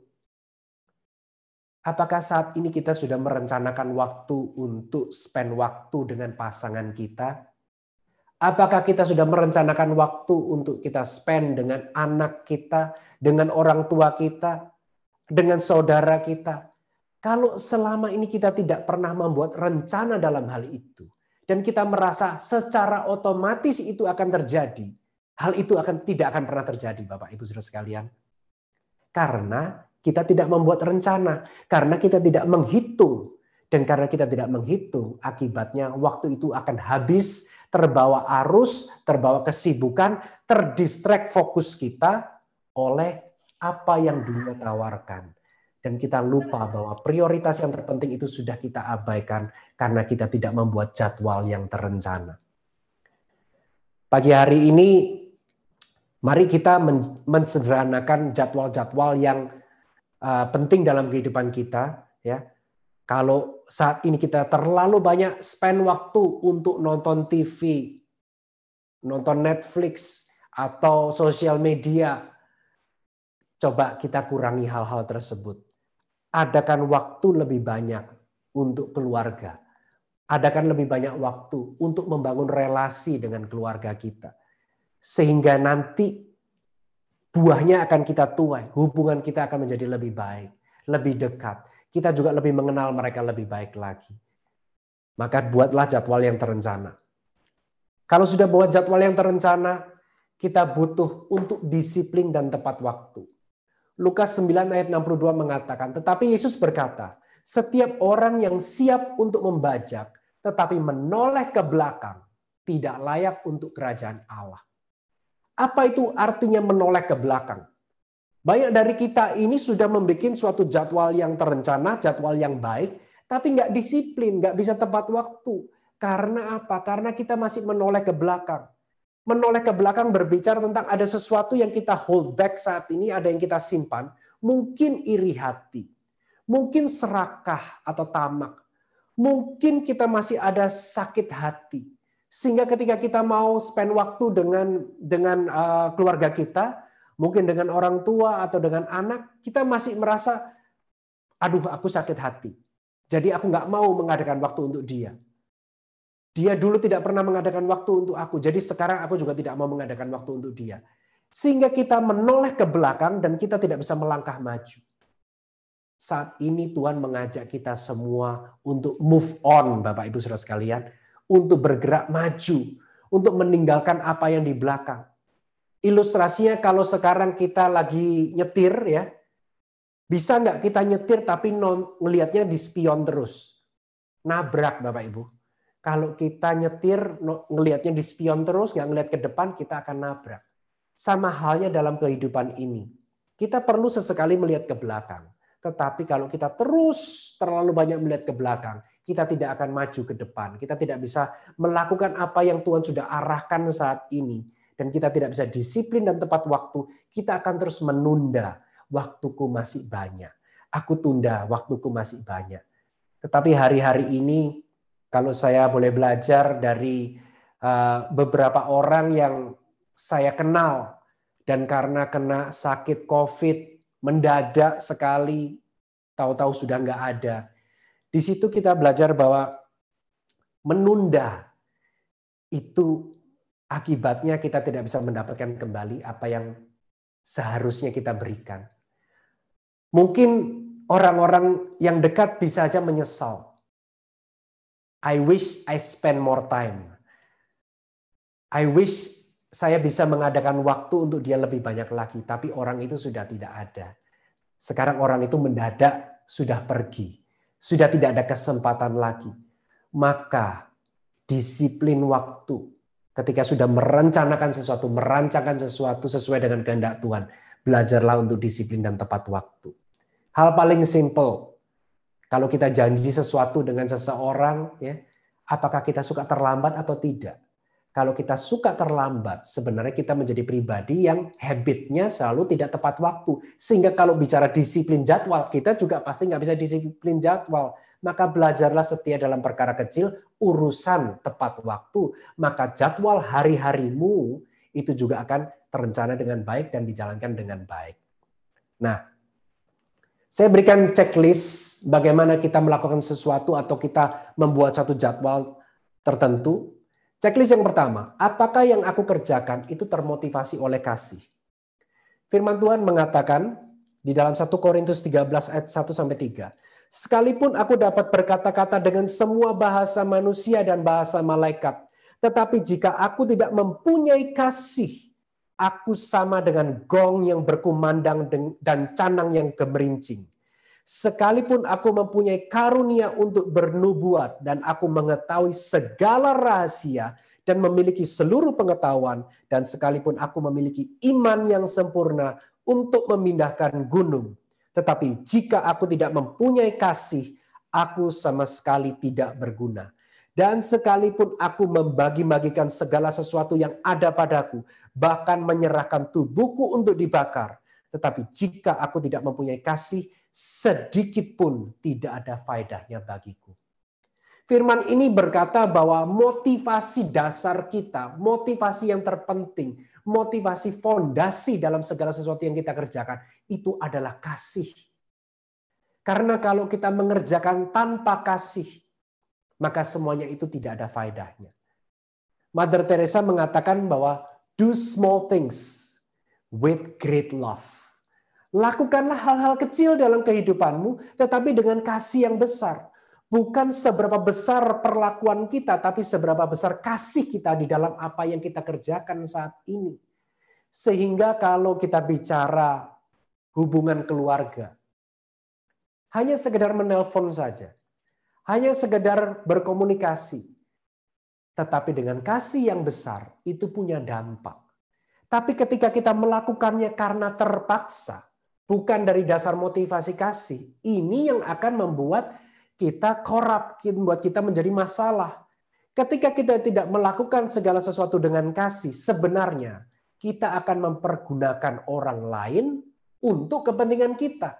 Apakah saat ini kita sudah merencanakan waktu untuk spend waktu dengan pasangan kita? Apakah kita sudah merencanakan waktu untuk kita spend dengan anak kita, dengan orang tua kita, dengan saudara kita? Kalau selama ini kita tidak pernah membuat rencana dalam hal itu, dan kita merasa secara otomatis itu akan terjadi, hal itu tidak akan pernah terjadi, Bapak Ibu Saudara sekalian. Karena kita tidak membuat rencana, karena kita tidak menghitung. Dan karena kita tidak menghitung, akibatnya waktu itu akan habis, terbawa arus, terbawa kesibukan, terdistract fokus kita oleh apa yang dunia tawarkan. Dan kita lupa bahwa prioritas yang terpenting itu sudah kita abaikan karena kita tidak membuat jadwal yang terencana. Pagi hari ini, mari kita mensederhanakan jadwal-jadwal yang penting dalam kehidupan kita. Ya, kalau saat ini kita terlalu banyak spend waktu untuk nonton TV, nonton Netflix, atau sosial media, coba kita kurangi hal-hal tersebut. Adakan waktu lebih banyak untuk keluarga. Adakan lebih banyak waktu untuk membangun relasi dengan keluarga kita. Sehingga nanti buahnya akan kita tuai. Hubungan kita akan menjadi lebih baik, lebih dekat. Kita juga lebih mengenal mereka lebih baik lagi. Maka buatlah jadwal yang terencana. Kalau sudah buat jadwal yang terencana, kita butuh untuk disiplin dan tepat waktu. Lukas 9 ayat 62 mengatakan, tetapi Yesus berkata, setiap orang yang siap untuk membajak, tetapi menoleh ke belakang, tidak layak untuk kerajaan Allah. Apa itu artinya menoleh ke belakang? Banyak dari kita ini sudah membuat suatu jadwal yang terencana, jadwal yang baik, tapi nggak disiplin, nggak bisa tepat waktu. Karena apa? Karena kita masih menoleh ke belakang. Menoleh ke belakang berbicara tentang ada sesuatu yang kita hold back saat ini, ada yang kita simpan. Mungkin iri hati, mungkin serakah atau tamak. Mungkin kita masih ada sakit hati. Sehingga ketika kita mau spend waktu dengan keluarga kita, mungkin dengan orang tua atau dengan anak, kita masih merasa, aduh aku sakit hati. Jadi aku nggak mau mengadakan waktu untuk dia. Dia dulu tidak pernah mengadakan waktu untuk aku, jadi sekarang aku juga tidak mau mengadakan waktu untuk dia. Sehingga kita menoleh ke belakang dan kita tidak bisa melangkah maju. Saat ini Tuhan mengajak kita semua untuk move on, Bapak Ibu Saudara sekalian, untuk bergerak maju, untuk meninggalkan apa yang di belakang. Ilustrasinya kalau sekarang kita lagi nyetir ya, bisa nggak kita nyetir tapi ngelihatnya di spion terus? Nabrak Bapak Ibu. Kalau kita nyetir ngelihatnya di spion terus, nggak ngelihat ke depan, kita akan nabrak. Sama halnya dalam kehidupan ini. Kita perlu sesekali melihat ke belakang. Tetapi kalau kita terus terlalu banyak melihat ke belakang, kita tidak akan maju ke depan. Kita tidak bisa melakukan apa yang Tuhan sudah arahkan saat ini. Dan kita tidak bisa disiplin dan tepat waktu. Kita akan terus menunda. Waktuku masih banyak. Aku tunda, waktuku masih banyak. Tetapi hari-hari ini, kalau saya boleh belajar dari beberapa orang yang saya kenal, dan karena kena sakit COVID, mendadak sekali, tahu-tahu sudah nggak ada. Di situ kita belajar bahwa menunda itu akibatnya kita tidak bisa mendapatkan kembali apa yang seharusnya kita berikan. Mungkin orang-orang yang dekat bisa aja menyesal. I wish I spend more time. I wish saya bisa mengadakan waktu untuk dia lebih banyak lagi. Tapi orang itu sudah tidak ada. Sekarang orang itu mendadak sudah pergi. Sudah tidak ada kesempatan lagi. Maka disiplin waktu. Ketika sudah merancangkan sesuatu sesuai dengan kehendak Tuhan. Belajarlah untuk disiplin dan tepat waktu. Hal paling simple. Kalau kita janji sesuatu dengan seseorang, ya, apakah kita suka terlambat atau tidak? Kalau kita suka terlambat, sebenarnya kita menjadi pribadi yang habitnya selalu tidak tepat waktu. Sehingga kalau bicara disiplin jadwal, kita juga pasti nggak bisa disiplin jadwal. Maka belajarlah setia dalam perkara kecil, urusan tepat waktu. Maka jadwal hari-harimu itu juga akan terencana dengan baik dan dijalankan dengan baik. Nah, saya berikan checklist bagaimana kita melakukan sesuatu atau kita membuat satu jadwal tertentu. Checklist yang pertama, apakah yang aku kerjakan itu termotivasi oleh kasih? Firman Tuhan mengatakan di dalam 1 Korintus 13 ayat 1-3. Sekalipun aku dapat berkata-kata dengan semua bahasa manusia dan bahasa malaikat, tetapi jika aku tidak mempunyai kasih, aku sama dengan gong yang berkumandang dan canang yang gemerincing. Sekalipun aku mempunyai karunia untuk bernubuat dan aku mengetahui segala rahasia dan memiliki seluruh pengetahuan, dan sekalipun aku memiliki iman yang sempurna untuk memindahkan gunung, tetapi jika aku tidak mempunyai kasih, aku sama sekali tidak berguna. Dan sekalipun aku membagi-bagikan segala sesuatu yang ada padaku, bahkan menyerahkan tubuhku untuk dibakar, tetapi jika aku tidak mempunyai kasih, sedikit pun tidak ada faedahnya bagiku. Firman ini berkata bahwa motivasi dasar kita, motivasi yang terpenting, motivasi fondasi dalam segala sesuatu yang kita kerjakan, itu adalah kasih. Karena kalau kita mengerjakan tanpa kasih, maka semuanya itu tidak ada faedahnya. Mother Teresa mengatakan bahwa do small things with great love. Lakukanlah hal-hal kecil dalam kehidupanmu, tetapi dengan kasih yang besar. Bukan seberapa besar perlakuan kita, tapi seberapa besar kasih kita di dalam apa yang kita kerjakan saat ini. Sehingga kalau kita bicara hubungan keluarga, hanya sekedar menelpon saja. Hanya sekedar berkomunikasi. Tetapi dengan kasih yang besar, itu punya dampak. Tapi ketika kita melakukannya karena terpaksa, bukan dari dasar motivasi kasih, ini yang akan membuat kita korup, membuat kita menjadi masalah. Ketika kita tidak melakukan segala sesuatu dengan kasih, sebenarnya kita akan mempergunakan orang lain untuk kepentingan kita.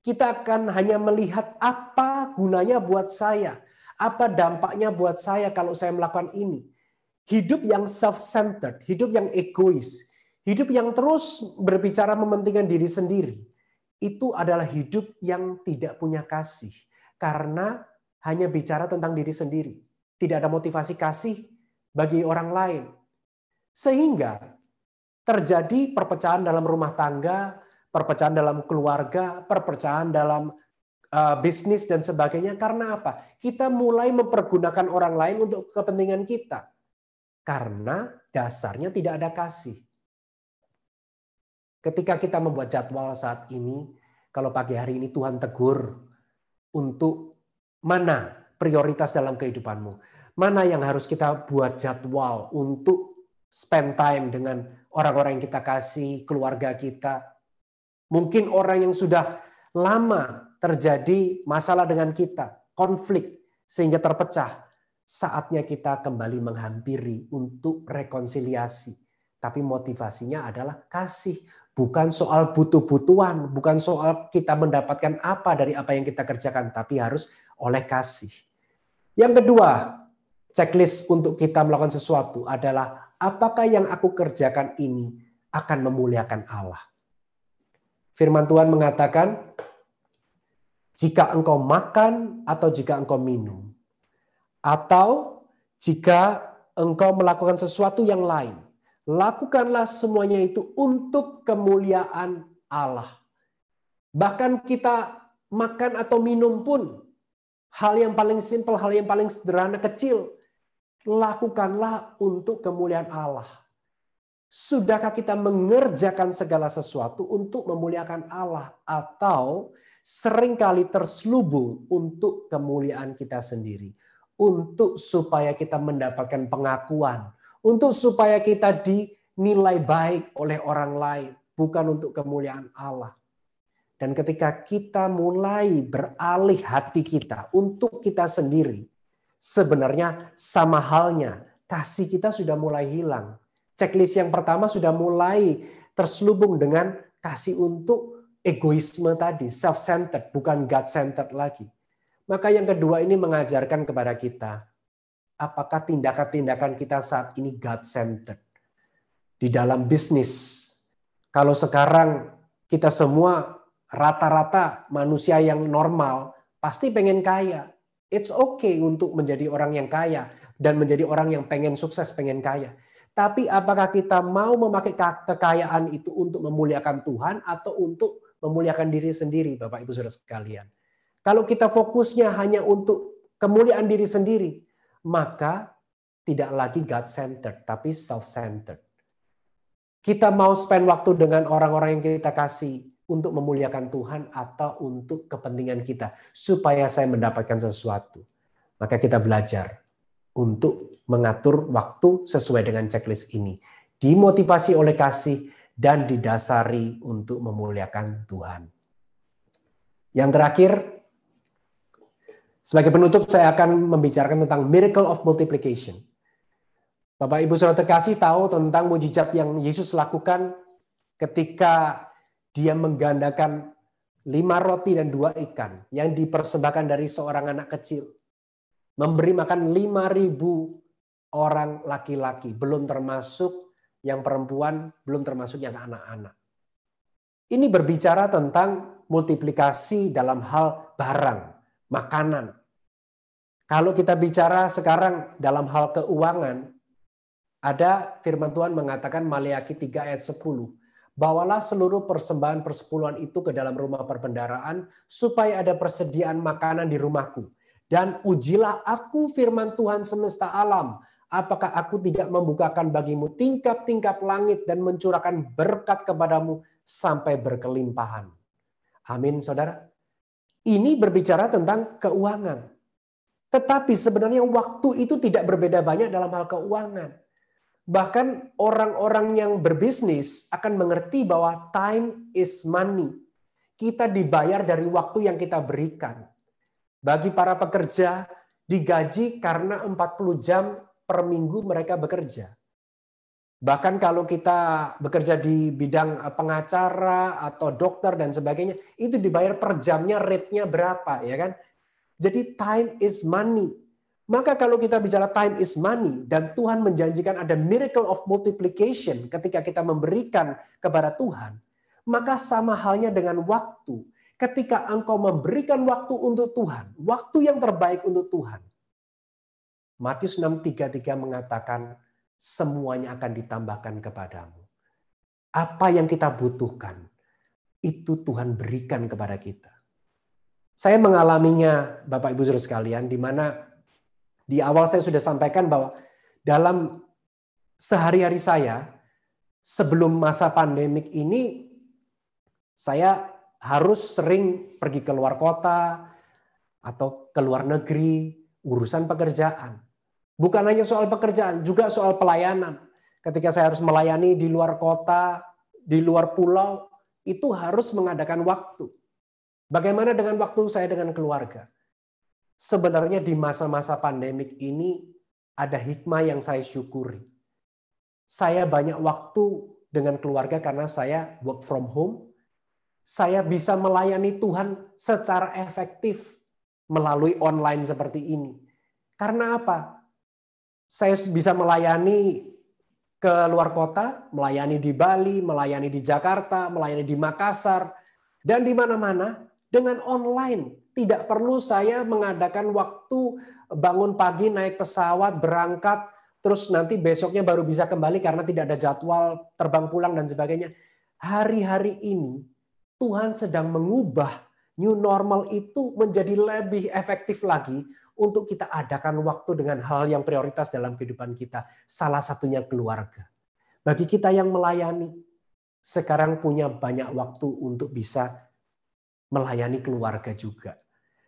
Kita akan hanya melihat apa gunanya buat saya, apa dampaknya buat saya kalau saya melakukan ini. Hidup yang self-centered, hidup yang egois, hidup yang terus berbicara mementingkan diri sendiri, itu adalah hidup yang tidak punya kasih. Karena hanya bicara tentang diri sendiri. Tidak ada motivasi kasih bagi orang lain. Sehingga terjadi perpecahan dalam rumah tangga, perpecahan dalam keluarga, perpecahan dalam bisnis dan sebagainya. Karena apa? Kita mulai mempergunakan orang lain untuk kepentingan kita. Karena dasarnya tidak ada kasih. Ketika kita membuat jadwal saat ini, kalau pagi hari ini Tuhan tegur untuk mana prioritas dalam kehidupanmu, mana yang harus kita buat jadwal untuk spend time dengan orang-orang yang kita kasih, keluarga kita. Mungkin orang yang sudah lama terjadi masalah dengan kita, konflik sehingga terpecah. Saatnya kita kembali menghampiri untuk rekonsiliasi. Tapi motivasinya adalah kasih. Bukan soal butuh-butuhan, bukan soal kita mendapatkan apa dari apa yang kita kerjakan, tapi harus oleh kasih. Yang kedua, checklist untuk kita melakukan sesuatu adalah apakah yang aku kerjakan ini akan memuliakan Allah. Firman Tuhan mengatakan, jika engkau makan atau jika engkau minum, atau jika engkau melakukan sesuatu yang lain, lakukanlah semuanya itu untuk kemuliaan Allah. Bahkan kita makan atau minum pun, hal yang paling simpel, hal yang paling sederhana, kecil, lakukanlah untuk kemuliaan Allah. Sudahkah kita mengerjakan segala sesuatu untuk memuliakan Allah, atau seringkali terselubung untuk kemuliaan kita sendiri, untuk supaya kita mendapatkan pengakuan, untuk supaya kita dinilai baik oleh orang lain, bukan untuk kemuliaan Allah. Dan ketika kita mulai beralih hati kita untuk kita sendiri, sebenarnya sama halnya kasih kita sudah mulai hilang. Checklist yang pertama sudah mulai terselubung dengan kasih untuk egoisme tadi, self-centered, bukan God-centered lagi. Maka yang kedua ini mengajarkan kepada kita, apakah tindakan-tindakan kita saat ini God-centered? Di dalam bisnis, kalau sekarang kita semua rata-rata manusia yang normal, pasti pengen kaya. It's okay untuk menjadi orang yang kaya dan menjadi orang yang pengen sukses, pengen kaya. Tapi apakah kita mau memakai kekayaan itu untuk memuliakan Tuhan atau untuk memuliakan diri sendiri, Bapak Ibu Saudara sekalian? Kalau kita fokusnya hanya untuk kemuliaan diri sendiri, maka tidak lagi God-centered, tapi self-centered. Kita mau spend waktu dengan orang-orang yang kita kasih untuk memuliakan Tuhan atau untuk kepentingan kita, supaya saya mendapatkan sesuatu. Maka kita belajar untuk mengatur waktu sesuai dengan checklist ini. Dimotivasi oleh kasih dan didasari untuk memuliakan Tuhan. Yang terakhir, sebagai penutup saya akan membicarakan tentang miracle of multiplication. Bapak Ibu Saudara terkasih tahu tentang mujizat yang Yesus lakukan ketika dia menggandakan 5 roti dan 2 ikan yang dipersembahkan dari seorang anak kecil. Memberi makan 5.000 orang laki-laki, belum termasuk yang perempuan, belum termasuk yang anak-anak. Ini berbicara tentang multiplikasi dalam hal barang, makanan. Kalau kita bicara sekarang dalam hal keuangan, ada firman Tuhan mengatakan Maleakhi 3 ayat 10. Bawalah seluruh persembahan persepuluhan itu ke dalam rumah perbendaharaan supaya ada persediaan makanan di rumahku. Dan ujilah aku firman Tuhan semesta alam. Apakah aku tidak membukakan bagimu tingkap-tingkap langit dan mencurahkan berkat kepadamu sampai berkelimpahan. Amin, saudara. Ini berbicara tentang keuangan. Tetapi sebenarnya waktu itu tidak berbeda banyak dalam hal keuangan. Bahkan orang-orang yang berbisnis akan mengerti bahwa time is money. Kita dibayar dari waktu yang kita berikan. Bagi para pekerja, digaji karena 40 jam per minggu mereka bekerja. Bahkan kalau kita bekerja di bidang pengacara atau dokter dan sebagainya, itu dibayar per jamnya, rate-nya berapa, ya kan? Jadi time is money. Maka kalau kita bicara time is money dan Tuhan menjanjikan ada miracle of multiplication ketika kita memberikan kepada Tuhan, maka sama halnya dengan waktu. Ketika engkau memberikan waktu untuk Tuhan, waktu yang terbaik untuk Tuhan. Matius 6:33 mengatakan semuanya akan ditambahkan kepadamu. Apa yang kita butuhkan, itu Tuhan berikan kepada kita. Saya mengalaminya, Bapak Ibu Saudara sekalian, di mana di awal saya sudah sampaikan bahwa dalam sehari-hari saya sebelum masa pandemik ini, saya harus sering pergi ke luar kota atau ke luar negeri, urusan pekerjaan. Bukan hanya soal pekerjaan, juga soal pelayanan. Ketika saya harus melayani di luar kota, di luar pulau, itu harus mengadakan waktu. Bagaimana dengan waktu saya dengan keluarga? Sebenarnya di masa-masa pandemik ini ada hikmah yang saya syukuri. Saya banyak waktu dengan keluarga karena saya work from home. Saya bisa melayani Tuhan secara efektif melalui online seperti ini. Karena apa? Saya bisa melayani ke luar kota, melayani di Bali, melayani di Jakarta, melayani di Makassar, dan di mana-mana dengan online. Tidak perlu saya mengadakan waktu bangun pagi, naik pesawat, berangkat, terus nanti besoknya baru bisa kembali karena tidak ada jadwal terbang pulang dan sebagainya. Hari-hari ini Tuhan sedang mengubah new normal itu menjadi lebih efektif lagi untuk kita adakan waktu dengan hal yang prioritas dalam kehidupan kita. Salah satunya keluarga. Bagi kita yang melayani, sekarang punya banyak waktu untuk bisa melayani keluarga juga.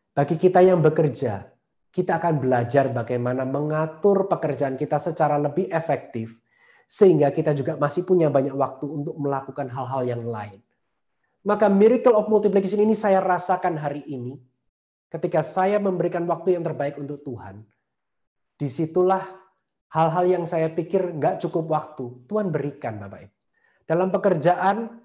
Bagi kita yang bekerja, kita akan belajar bagaimana mengatur pekerjaan kita secara lebih efektif, sehingga kita juga masih punya banyak waktu untuk melakukan hal-hal yang lain. Maka miracle of multiplication ini saya rasakan hari ini, ketika saya memberikan waktu yang terbaik untuk Tuhan. Disitulah hal-hal yang saya pikir nggak cukup waktu, Tuhan berikan Bapak Ibu. Dalam pekerjaan,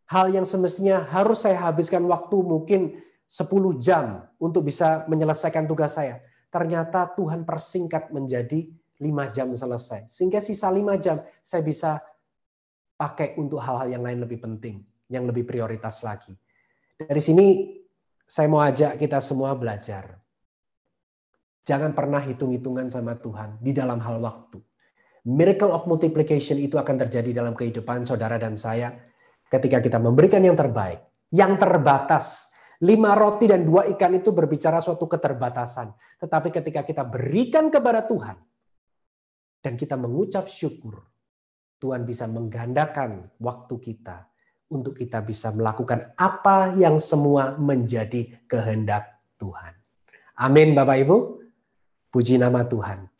hal yang semestinya harus saya habiskan waktu mungkin 10 jam untuk bisa menyelesaikan tugas saya. Ternyata Tuhan persingkat menjadi 5 jam selesai. Sehingga sisa 5 jam saya bisa pakai untuk hal-hal yang lain lebih penting, yang lebih prioritas lagi. Dari sini saya mau ajak kita semua belajar. Jangan pernah hitung-hitungan sama Tuhan di dalam hal waktu. Miracle of multiplication itu akan terjadi dalam kehidupan saudara dan saya ketika kita memberikan yang terbaik, yang terbatas. 5 roti dan 2 ikan itu berbicara suatu keterbatasan. Tetapi ketika kita berikan kepada Tuhan dan kita mengucap syukur, Tuhan bisa menggandakan waktu kita untuk kita bisa melakukan apa yang semua menjadi kehendak Tuhan. Amin Bapak Ibu. Puji nama Tuhan.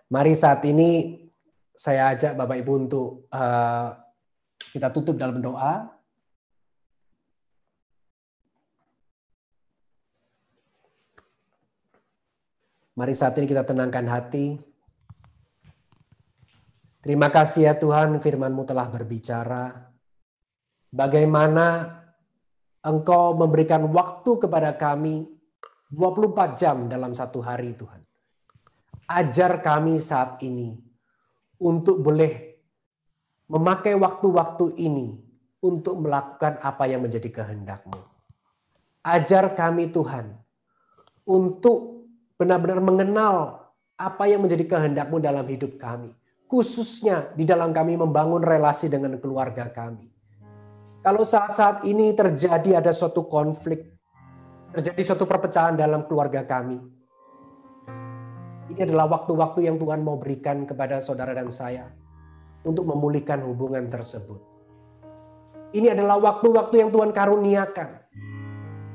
Mari saat ini saya ajak Bapak Ibu untuk kita tutup dalam doa. Mari saat ini kita tenangkan hati. Terima kasih ya Tuhan, firman-Mu telah berbicara. Bagaimana Engkau memberikan waktu kepada kami 24 jam dalam satu hari Tuhan. Ajar kami saat ini untuk boleh memakai waktu-waktu ini untuk melakukan apa yang menjadi kehendak-Mu. Ajar kami Tuhan untuk benar-benar mengenal apa yang menjadi kehendak-Mu dalam hidup kami. Khususnya di dalam kami membangun relasi dengan keluarga kami. Kalau saat-saat ini terjadi ada suatu konflik, terjadi suatu perpecahan dalam keluarga kami. Ini adalah waktu-waktu yang Tuhan mau berikan kepada saudara dan saya untuk memulihkan hubungan tersebut. Ini adalah waktu-waktu yang Tuhan karuniakan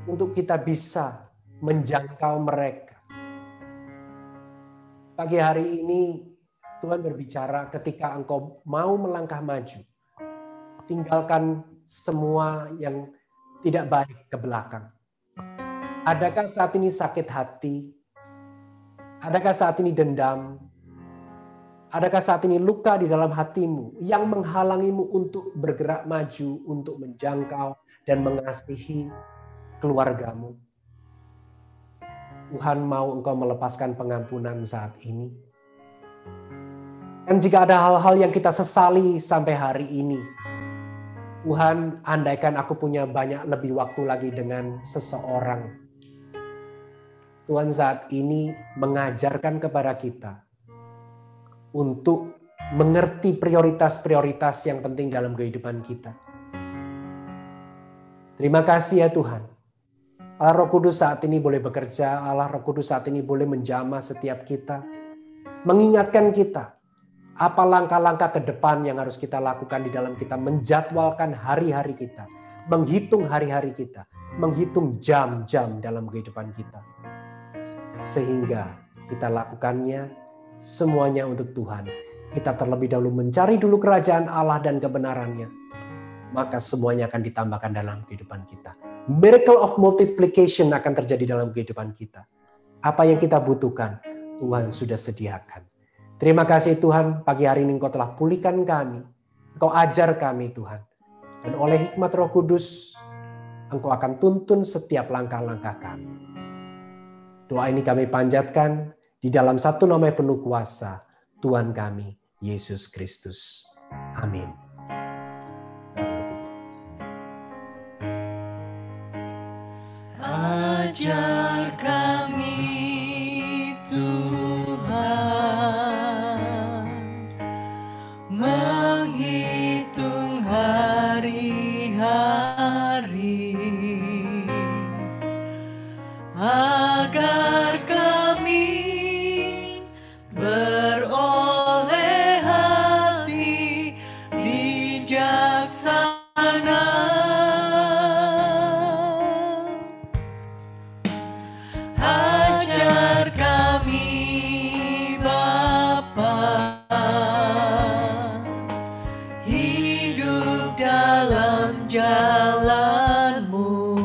untuk kita bisa menjangkau mereka. Pagi hari ini Tuhan berbicara ketika engkau mau melangkah maju, tinggalkan semua yang tidak baik ke belakang. Adakah saat ini sakit hati? Adakah saat ini dendam? Adakah saat ini luka di dalam hatimu yang menghalangimu untuk bergerak maju, untuk menjangkau dan mengasihi keluargamu? Tuhan mau engkau melepaskan pengampunan saat ini. Dan jika ada hal-hal yang kita sesali sampai hari ini, Tuhan, andaikan aku punya banyak lebih waktu lagi dengan seseorang. Tuhan saat ini mengajarkan kepada kita untuk mengerti prioritas-prioritas yang penting dalam kehidupan kita. Terima kasih ya Tuhan. Allah Roh Kudus saat ini boleh bekerja, Allah Roh Kudus saat ini boleh menjamah setiap kita, mengingatkan kita Apa langkah-langkah ke depan yang harus kita lakukan di dalam kita menjadwalkan hari-hari kita, menghitung hari-hari kita, menghitung jam-jam dalam kehidupan kita. Sehingga kita lakukannya semuanya untuk Tuhan. Kita terlebih dahulu mencari dulu kerajaan Allah dan kebenarannya. Maka semuanya akan ditambahkan dalam kehidupan kita. Miracle of multiplication akan terjadi dalam kehidupan kita. Apa yang kita butuhkan, Tuhan sudah sediakan. Terima kasih Tuhan, pagi hari ini Engkau telah pulihkan kami. Engkau ajar kami Tuhan. Dan oleh hikmat Roh Kudus, Engkau akan tuntun setiap langkah-langkah kami. Doa ini kami panjatkan di dalam satu nama yang penuh kuasa, Tuhan kami, Yesus Kristus. Amin. Ajar kami Tuhan menghitung hari-hari agar kami beroleh hati bijaksana. Ajar kami Bapa hidup dalam jalan-Mu,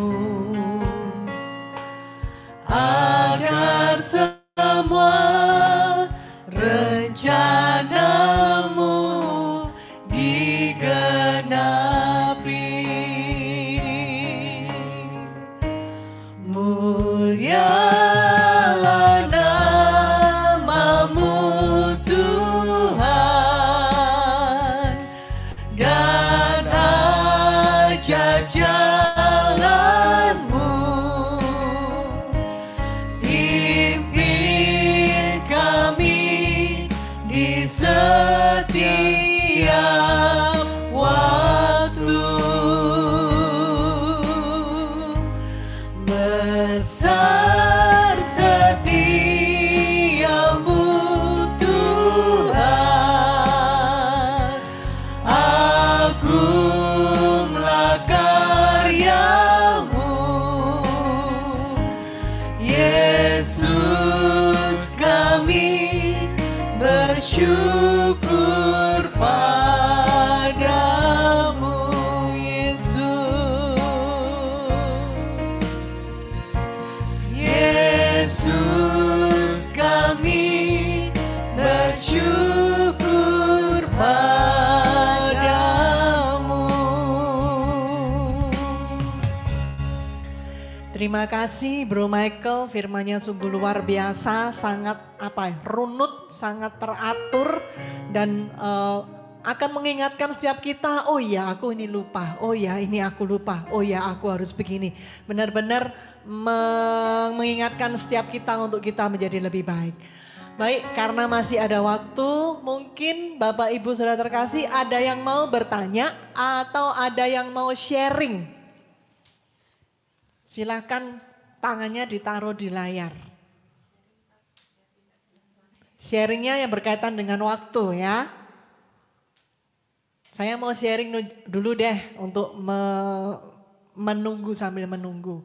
agar semua rencana-Mu digenapi. Mulialah nama-Mu Tuhan, dan ajaib jalan-Mu. Pimpin kami di setiap waktu. Besar setiamu Tuhan, agunglah karya-Mu. Yesus, kami bersyukur padamu. Yesus, kami bersyukur padamu. Terima kasih Bro Michael, firman-Nya sungguh luar biasa, sangat runut, sangat teratur, dan akan mengingatkan setiap kita, oh ya aku ini lupa, oh ya ini aku lupa, oh ya aku harus begini. Benar-benar mengingatkan setiap kita untuk kita menjadi lebih baik. Baik, karena masih ada waktu, mungkin Bapak Ibu Saudara terkasih ada yang mau bertanya atau ada yang mau sharing. Silakan, tangannya ditaruh di layar. Sharingnya yang berkaitan dengan waktu ya. Saya mau sharing dulu deh untuk menunggu sambil menunggu.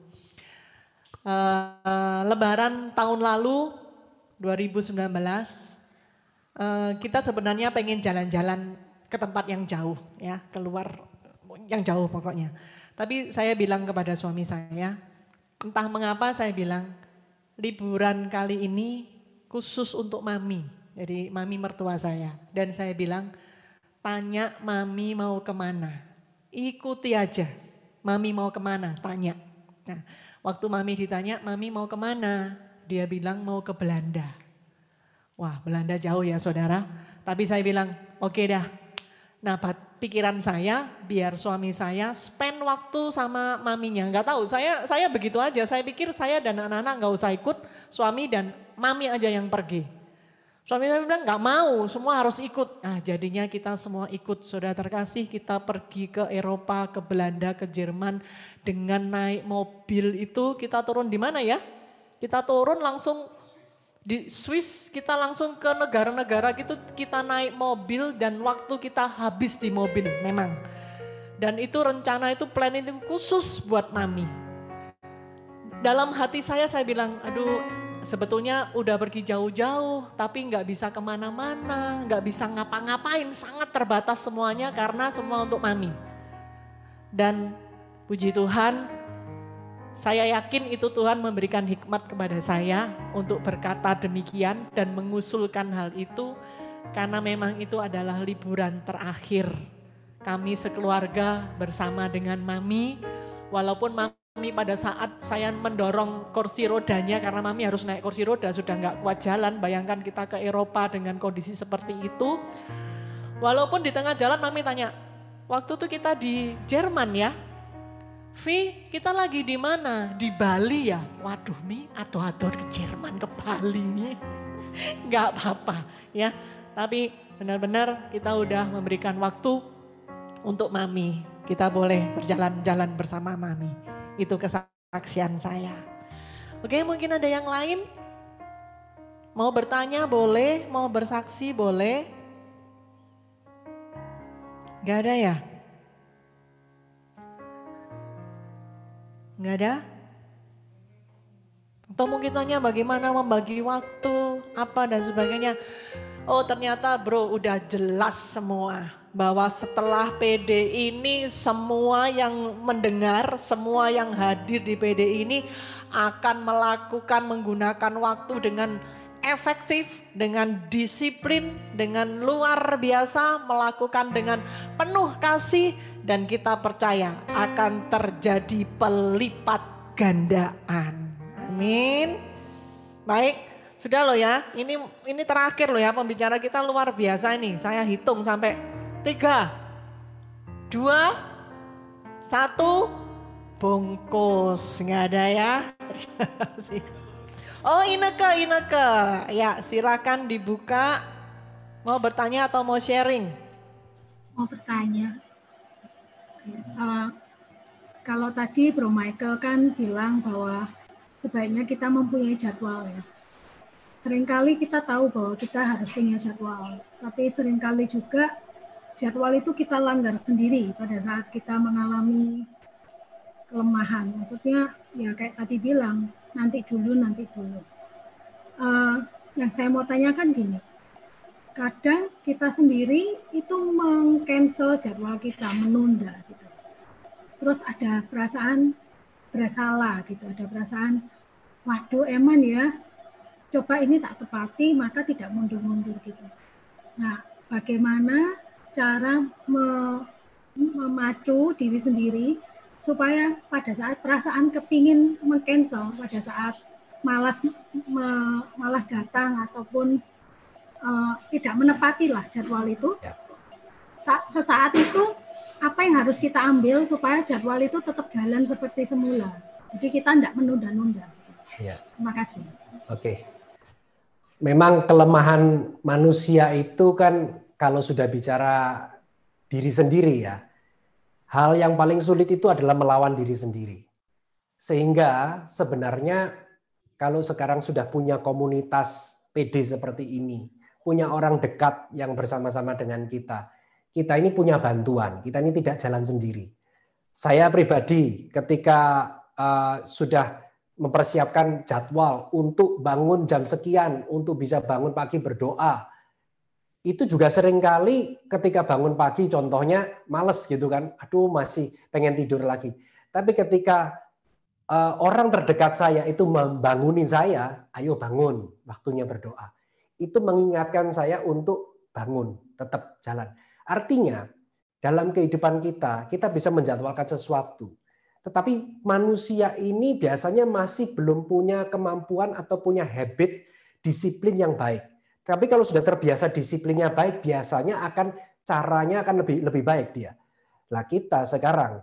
Lebaran tahun lalu 2019 kita sebenarnya pengen jalan-jalan ke tempat yang jauh ya, keluar yang jauh pokoknya. Tapi saya bilang kepada suami saya, entah mengapa saya bilang liburan kali ini khusus untuk mami. Jadi mami mertua saya, dan saya bilang tanya mami mau kemana, ikuti aja. Mami mau kemana, tanya. Nah, waktu mami ditanya, mami mau kemana? Dia bilang mau ke Belanda. Wah, Belanda jauh ya saudara. Tapi saya bilang, oke dah. Nah, pikiran saya biar suami saya spend waktu sama maminya. Enggak tahu, saya begitu aja. Saya pikir saya dan anak-anak enggak usah ikut, suami dan mami aja yang pergi. Suami bilang enggak mau, semua harus ikut. Nah, jadinya kita semua ikut. Saudara terkasih, kita pergi ke Eropa, ke Belanda, ke Jerman dengan naik mobil itu. Kita turun di mana ya? Kita turun langsung Di Swiss kita langsung ke negara-negara gitu, kita naik mobil dan waktu kita habis di mobil memang. Dan itu rencana itu plan itu khusus buat mami. Dalam hati saya bilang, aduh sebetulnya udah pergi jauh-jauh tapi nggak bisa kemana-mana, nggak bisa ngapa-ngapain, sangat terbatas semuanya karena semua untuk mami. Dan puji Tuhan, saya yakin itu Tuhan memberikan hikmat kepada saya untuk berkata demikian dan mengusulkan hal itu karena memang itu adalah liburan terakhir kami sekeluarga bersama dengan mami. Walaupun mami pada saat saya mendorong kursi rodanya karena mami harus naik kursi roda sudah nggak kuat jalan. Bayangkan kita ke Eropa dengan kondisi seperti itu. Walaupun di tengah jalan mami tanya, waktu itu kita di Jerman ya. Vi, kita lagi di mana? Di Bali ya? Waduh Mi, atuh-atuh ke Jerman, ke Bali Mi. Gak apa-apa ya. Tapi benar-benar kita udah memberikan waktu untuk mami. Kita boleh berjalan-jalan bersama mami. Itu kesaksian saya. Oke, mungkin ada yang lain? Mau bertanya boleh, mau bersaksi boleh. Gak ada ya? Nggak ada? Atau mungkin tanya bagaimana membagi waktu, apa dan sebagainya. Oh ternyata bro udah jelas semua. Bahwa setelah PD ini semua yang mendengar, semua yang hadir di PD ini akan melakukan menggunakan waktu dengan efektif, dengan disiplin, dengan luar biasa, melakukan dengan penuh kasih. Dan kita percaya akan terjadi pelipat gandaan. Amin. Baik, sudah loh ya. Ini terakhir loh ya, pembicara kita luar biasa ini. Saya hitung sampai 3, 2, 1, bungkus. Nggak ada ya. Oh Ineke. Ya silakan dibuka. Mau bertanya atau mau sharing? Mau bertanya. Kalau tadi Bro Michael kan bilang bahwa sebaiknya kita mempunyai jadwal ya. Seringkali kita tahu bahwa kita harus punya jadwal, tapi seringkali juga jadwal itu kita langgar sendiri pada saat kita mengalami kelemahan. Maksudnya ya kayak tadi bilang, nanti dulu. Yang saya mau tanyakan gini, kadang kita sendiri itu meng-cancel jadwal kita, menunda gitu. Terus ada perasaan bersalah gitu, ada perasaan waduh eman ya, coba ini tak tepati maka tidak mundur-mundur gitu. Nah bagaimana cara memacu diri sendiri supaya pada saat perasaan kepingin meng-cancel, pada saat malas datang ataupun tidak menepati lah jadwal itu. Sesaat itu apa yang harus kita ambil supaya jadwal itu tetap jalan seperti semula. Jadi kita tidak menunda-nunda. Ya. Terima kasih. Oke. Memang kelemahan manusia itu kan kalau sudah bicara diri sendiri ya. Hal yang paling sulit itu adalah melawan diri sendiri. Sehingga sebenarnya kalau sekarang sudah punya komunitas PD seperti ini, punya orang dekat yang bersama-sama dengan kita ini punya bantuan, kita ini tidak jalan sendiri. Saya pribadi ketika sudah mempersiapkan jadwal untuk bangun jam sekian, untuk bisa bangun pagi berdoa, itu juga seringkali ketika bangun pagi contohnya males gitu kan, aduh masih pengen tidur lagi. Tapi ketika orang terdekat saya itu membangunin saya, ayo bangun, waktunya berdoa. Itu mengingatkan saya untuk bangun, tetap jalan. Artinya dalam kehidupan kita bisa menjadwalkan sesuatu. Tetapi manusia ini biasanya masih belum punya kemampuan atau punya habit disiplin yang baik. Tapi kalau sudah terbiasa disiplinnya baik, biasanya caranya akan lebih baik dia. Nah kita sekarang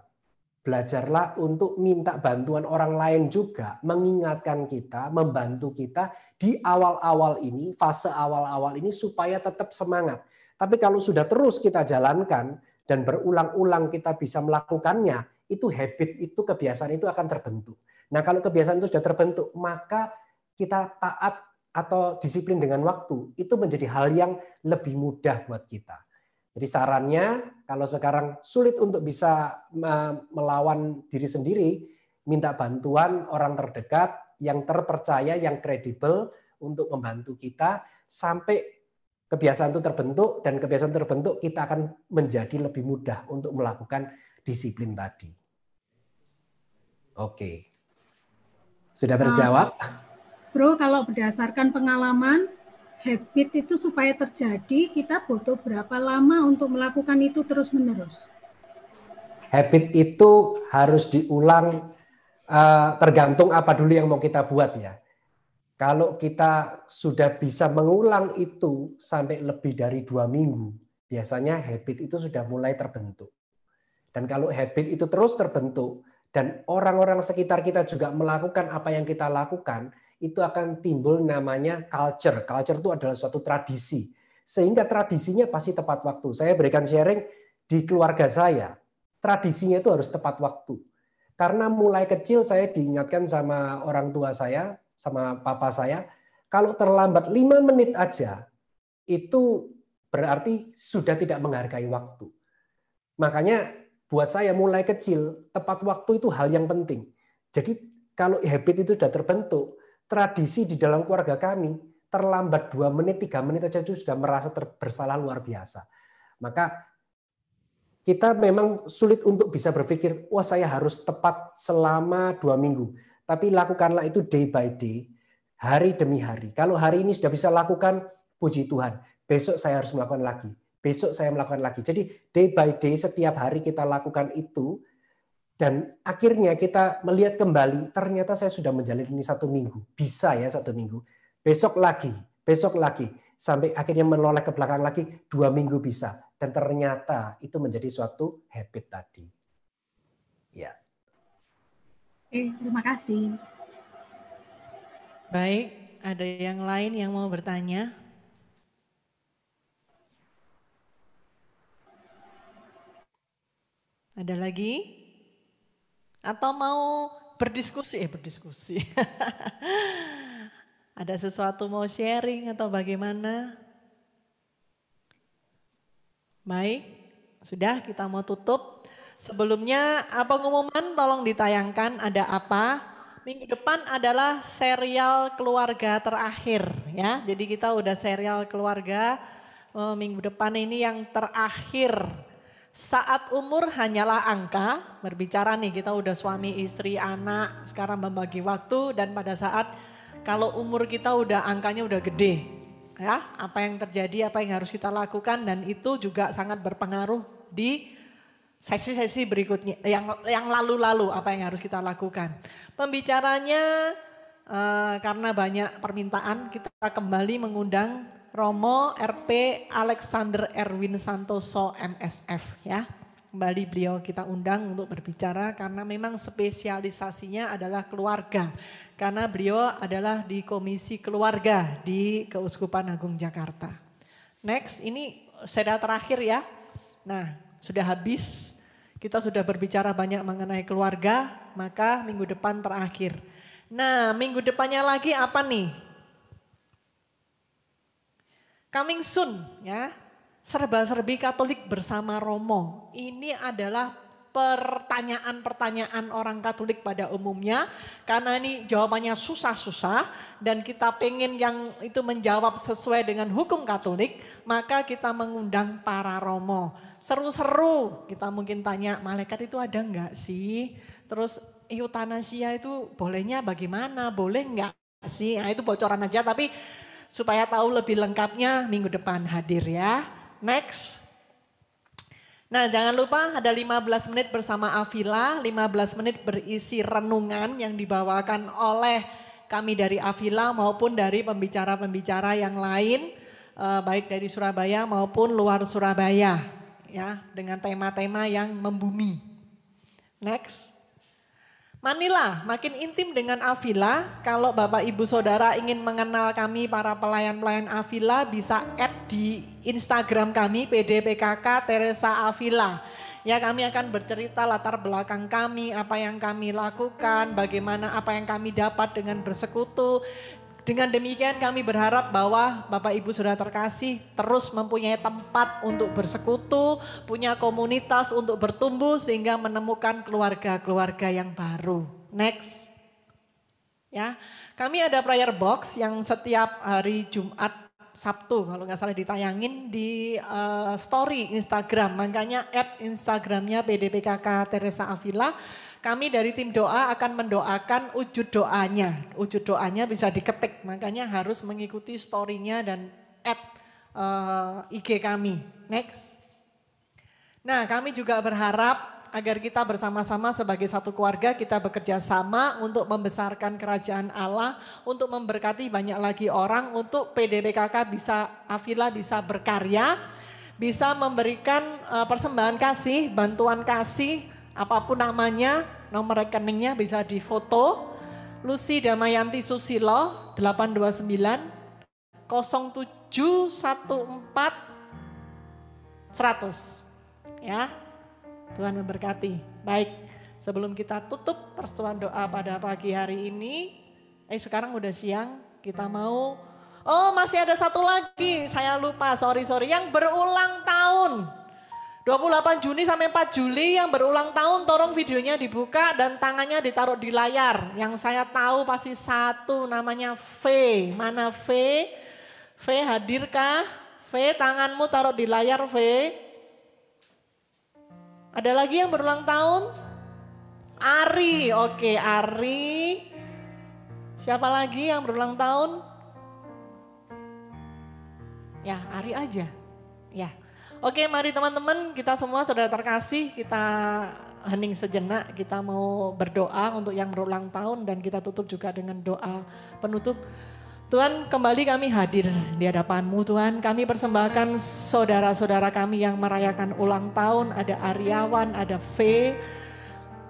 belajarlah untuk minta bantuan orang lain juga, mengingatkan kita, membantu kita di awal-awal ini, fase awal-awal ini supaya tetap semangat. Tapi kalau sudah terus kita jalankan dan berulang-ulang kita bisa melakukannya, itu habit, itu kebiasaan itu akan terbentuk. Nah kalau kebiasaan itu sudah terbentuk, maka kita taat atau disiplin dengan waktu itu menjadi hal yang lebih mudah buat kita. Jadi sarannya kalau sekarang sulit untuk bisa melawan diri sendiri, minta bantuan orang terdekat yang terpercaya, yang kredibel untuk membantu kita sampai kebiasaan itu terbentuk, dan kebiasaan terbentuk kita akan menjadi lebih mudah untuk melakukan disiplin tadi. Oke. Sudah terjawab? Bro, kalau berdasarkan pengalaman, habit itu supaya terjadi, kita butuh berapa lama untuk melakukan itu terus-menerus? Habit itu harus diulang, tergantung apa dulu yang mau kita buat ya. Kalau kita sudah bisa mengulang itu sampai lebih dari 2 minggu, biasanya habit itu sudah mulai terbentuk. Dan kalau habit itu terus terbentuk, dan orang-orang sekitar kita juga melakukan apa yang kita lakukan, itu akan timbul namanya culture. Culture itu adalah suatu tradisi. Sehingga tradisinya pasti tepat waktu. Saya berikan sharing di keluarga saya. Tradisinya itu harus tepat waktu. Karena mulai kecil saya diingatkan sama orang tua saya, sama papa saya, kalau terlambat 5 menit aja, itu berarti sudah tidak menghargai waktu. Makanya buat saya mulai kecil, tepat waktu itu hal yang penting. Jadi kalau habit itu sudah terbentuk, tradisi di dalam keluarga kami, terlambat 2 menit, 3 menit aja itu sudah merasa bersalah luar biasa. Maka kita memang sulit untuk bisa berpikir, wah saya harus tepat selama 2 minggu. Tapi lakukanlah itu day by day, hari demi hari. Kalau hari ini sudah bisa lakukan, puji Tuhan. Besok saya harus melakukan lagi. Besok saya melakukan lagi. Jadi day by day setiap hari kita lakukan itu, dan akhirnya kita melihat kembali, ternyata saya sudah menjalani ini 1 minggu. Bisa ya 1 minggu. Besok lagi. Sampai akhirnya menoleh ke belakang lagi, 2 minggu bisa. Dan ternyata itu menjadi suatu habit tadi. Ya. Terima kasih. Baik, ada yang lain yang mau bertanya? Ada lagi? Atau mau berdiskusi? Berdiskusi. Ada sesuatu mau sharing atau bagaimana? Baik, sudah kita mau tutup. Sebelumnya pengumuman tolong ditayangkan ada apa. Minggu depan adalah serial keluarga terakhir ya. Jadi kita udah serial keluarga, minggu depan ini yang terakhir. Saat umur hanyalah angka, berbicara nih kita udah suami, istri, anak, sekarang membagi waktu, dan pada saat kalau umur kita udah angkanya udah gede, ya apa yang terjadi, apa yang harus kita lakukan, dan itu juga sangat berpengaruh di sesi-sesi berikutnya, yang lalu-lalu apa yang harus kita lakukan. Pembicaranya karena banyak permintaan, kita kembali mengundang Romo RP Alexander Erwin Santoso MSF ya. Kembali beliau kita undang untuk berbicara karena memang spesialisasinya adalah keluarga. Karena beliau adalah di Komisi Keluarga di Keuskupan Agung Jakarta. Next, ini serial terakhir ya. Nah, sudah habis. Kita sudah berbicara banyak mengenai keluarga, maka minggu depan terakhir. Nah, minggu depannya lagi apa nih? Coming soon ya, serba-serbi Katolik bersama Romo. Ini adalah pertanyaan-pertanyaan orang Katolik pada umumnya. Karena ini jawabannya susah-susah dan kita pengen yang itu menjawab sesuai dengan hukum Katolik. Maka kita mengundang para Romo. Seru-seru, kita mungkin tanya malaikat itu ada enggak sih? Terus eutanasia itu bolehnya bagaimana? Boleh enggak sih? Nah itu bocoran aja tapi supaya tahu lebih lengkapnya minggu depan hadir ya. Next. Nah jangan lupa ada 15 menit bersama Avila, 15 menit berisi renungan yang dibawakan oleh kami dari Avila maupun dari pembicara-pembicara yang lain, baik dari Surabaya maupun luar Surabaya ya, dengan tema-tema yang membumi. Next. Manila, makin intim dengan Avila. Kalau Bapak Ibu Saudara ingin mengenal kami para pelayan-pelayan Avila bisa add di Instagram kami PDPKK Teresa Avila. Ya kami akan bercerita latar belakang kami, apa yang kami lakukan, bagaimana apa yang kami dapat dengan bersekutu. Dengan demikian kami berharap bahwa Bapak Ibu Saudara terkasih terus mempunyai tempat untuk bersekutu, punya komunitas untuk bertumbuh sehingga menemukan keluarga-keluarga yang baru. Next. Ya, kami ada prayer box yang setiap hari Jumat, Sabtu kalau nggak salah ditayangin di story Instagram. Makanya Instagramnya PDPKK Teresa Avila. Kami dari tim doa akan mendoakan wujud doanya. Wujud doanya bisa diketik, makanya harus mengikuti story-nya dan IG kami. Next. Nah, kami juga berharap agar kita bersama-sama sebagai satu keluarga kita bekerja sama untuk membesarkan kerajaan Allah, untuk memberkati banyak lagi orang, untuk PDPKK Avila bisa berkarya, bisa memberikan persembahan kasih, bantuan kasih, apapun namanya, nomor rekeningnya bisa difoto. Lucy Damayanti Susilo 829 0714 100. Ya. Tuhan memberkati. Baik, sebelum kita tutup pertemuan doa pada pagi hari ini, sekarang udah siang, kita mau, masih ada satu lagi, saya lupa, sorry, yang berulang tahun. 28 Juni sampai 4 Juli yang berulang tahun, tolong videonya dibuka dan tangannya ditaruh di layar. Yang saya tahu pasti satu, namanya V. Mana V? V hadirkah? V, tanganmu taruh di layar V. Ada lagi yang berulang tahun? Ari, oke Ari. Siapa lagi yang berulang tahun? Ya, Ari aja. Ya. Oke, mari teman-teman, kita semua saudara terkasih, kita hening sejenak, kita mau berdoa untuk yang berulang tahun dan kita tutup juga dengan doa penutup. Tuhan, kembali kami hadir di hadapan-Mu Tuhan. Kami persembahkan saudara-saudara kami yang merayakan ulang tahun. Ada Aryawan, ada V.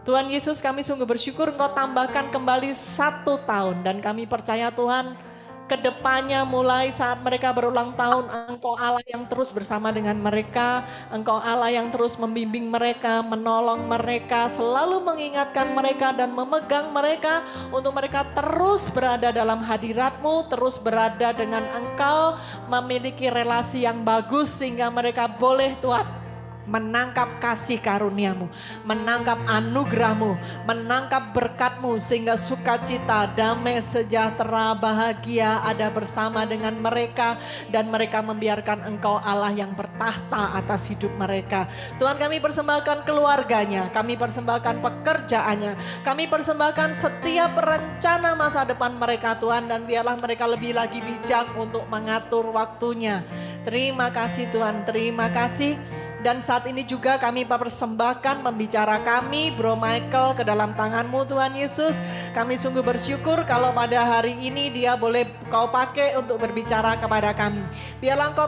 Tuhan Yesus, kami sungguh bersyukur Engkau tambahkan kembali 1 tahun. Dan kami percaya Tuhan, kedepannya mulai saat mereka berulang tahun, Engkau Allah yang terus bersama dengan mereka. Engkau Allah yang terus membimbing mereka, menolong mereka, selalu mengingatkan mereka dan memegang mereka untuk mereka terus berada dalam hadirat-Mu, terus berada dengan Engkau, memiliki relasi yang bagus sehingga mereka boleh Tuhan menangkap kasih karunia-Mu, menangkap anugerah-Mu, menangkap berkat-Mu sehingga sukacita, damai, sejahtera, bahagia ada bersama dengan mereka dan mereka membiarkan Engkau Allah yang bertahta atas hidup mereka. Tuhan, kami persembahkan keluarganya, kami persembahkan pekerjaannya, kami persembahkan setiap rencana masa depan mereka Tuhan, dan biarlah mereka lebih lagi bijak untuk mengatur waktunya. Terima kasih Tuhan, terima kasih. Dan saat ini juga kami persembahkan pembicara kami, Bro Michael, ke dalam tangan-Mu Tuhan Yesus. Kami sungguh bersyukur kalau pada hari ini dia boleh Kau pakai untuk berbicara kepada kami. Biarlah Engkau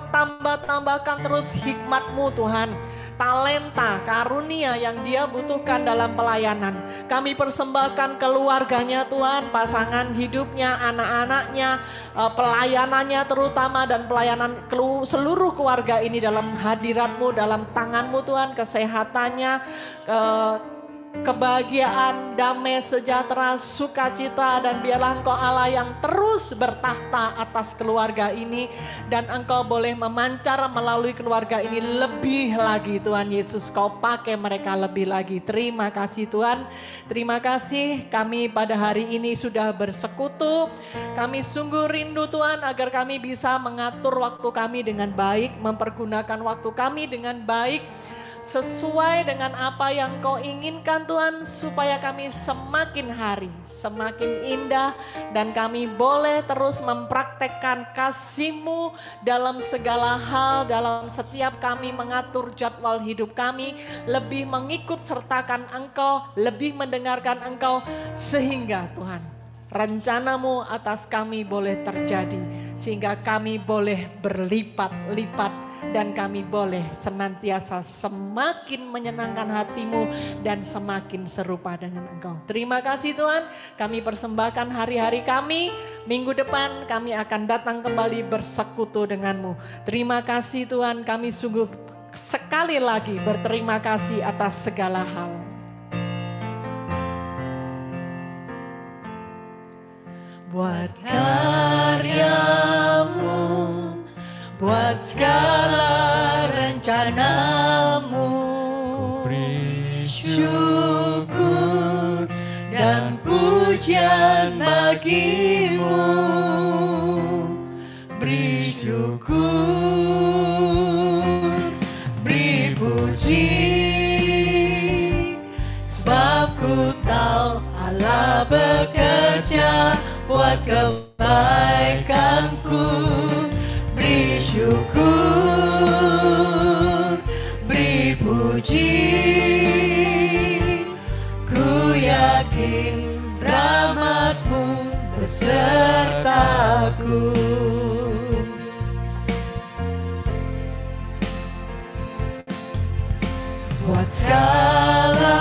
tambahkan terus hikmat-Mu Tuhan. Talenta, karunia yang dia butuhkan dalam pelayanan. Kami persembahkan keluarganya Tuhan, pasangan hidupnya, anak-anaknya, pelayanannya terutama dan pelayanan seluruh keluarga ini dalam hadirat-Mu, dalam tangan-Mu Tuhan, kesehatannya, kebahagiaan, damai, sejahtera, sukacita, dan biarlah Engkau Allah yang terus bertahta atas keluarga ini dan Engkau boleh memancar melalui keluarga ini lebih lagi Tuhan Yesus. Kau pakai mereka lebih lagi. Terima kasih Tuhan. Terima kasih kami pada hari ini sudah bersekutu. Kami sungguh rindu Tuhan agar kami bisa mengatur waktu kami dengan baik, mempergunakan waktu kami dengan baik, sesuai dengan apa yang Kau inginkan Tuhan, supaya kami semakin hari semakin indah dan kami boleh terus mempraktekkan kasih-Mu dalam segala hal, dalam setiap kami mengatur jadwal hidup kami, lebih mengikut sertakan Engkau, lebih mendengarkan Engkau, sehingga Tuhan rencana-Mu atas kami boleh terjadi, sehingga kami boleh berlipat-lipat dan kami boleh senantiasa semakin menyenangkan hati-Mu dan semakin serupa dengan Engkau. Terima kasih Tuhan, kami persembahkan hari-hari kami. Minggu depan kami akan datang kembali bersekutu dengan-Mu. Terima kasih Tuhan, kami sungguh sekali lagi berterima kasih atas segala hal. Buat karuniamu, buat segala rencanamu. Beri Syukur dan pujian bagimu. Beri syukur, beri puji, sebab ku tahu Allah bekerja buat kebaikanku. Beri syukur, beri puji, ku yakin rahmat-Mu besertaku. Buat segala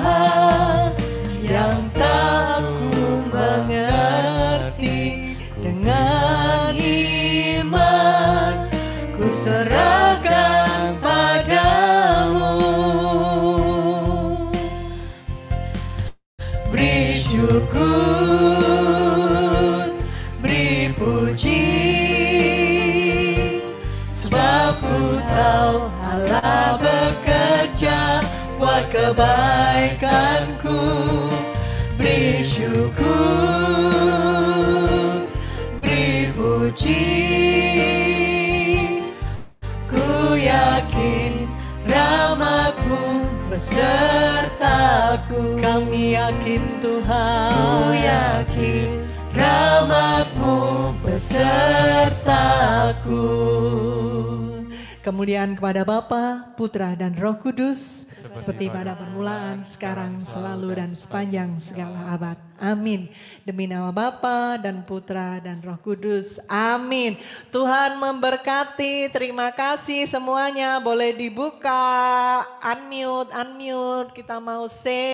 hal yang tak ku mengerti, dengan iman ku serahkan padamu. Beri syukur, beri puji, sebab ku tahu Allah bekerja buat kebaikanku. Beri syukur, beri puji, ku yakin rahmat-Mu besertaku. Kami yakin Tuhan, Ku yakin rahmat-Mu besertaku. kemuliaan kepada Bapa, Putra dan Roh Kudus, seperti pada permulaan, sekarang, selalu dan sepanjang segala abad. Amin. Demi nama Bapa dan Putra dan Roh Kudus. Amin. Tuhan memberkati. Terima kasih semuanya. Boleh dibuka, unmute. Kita mau say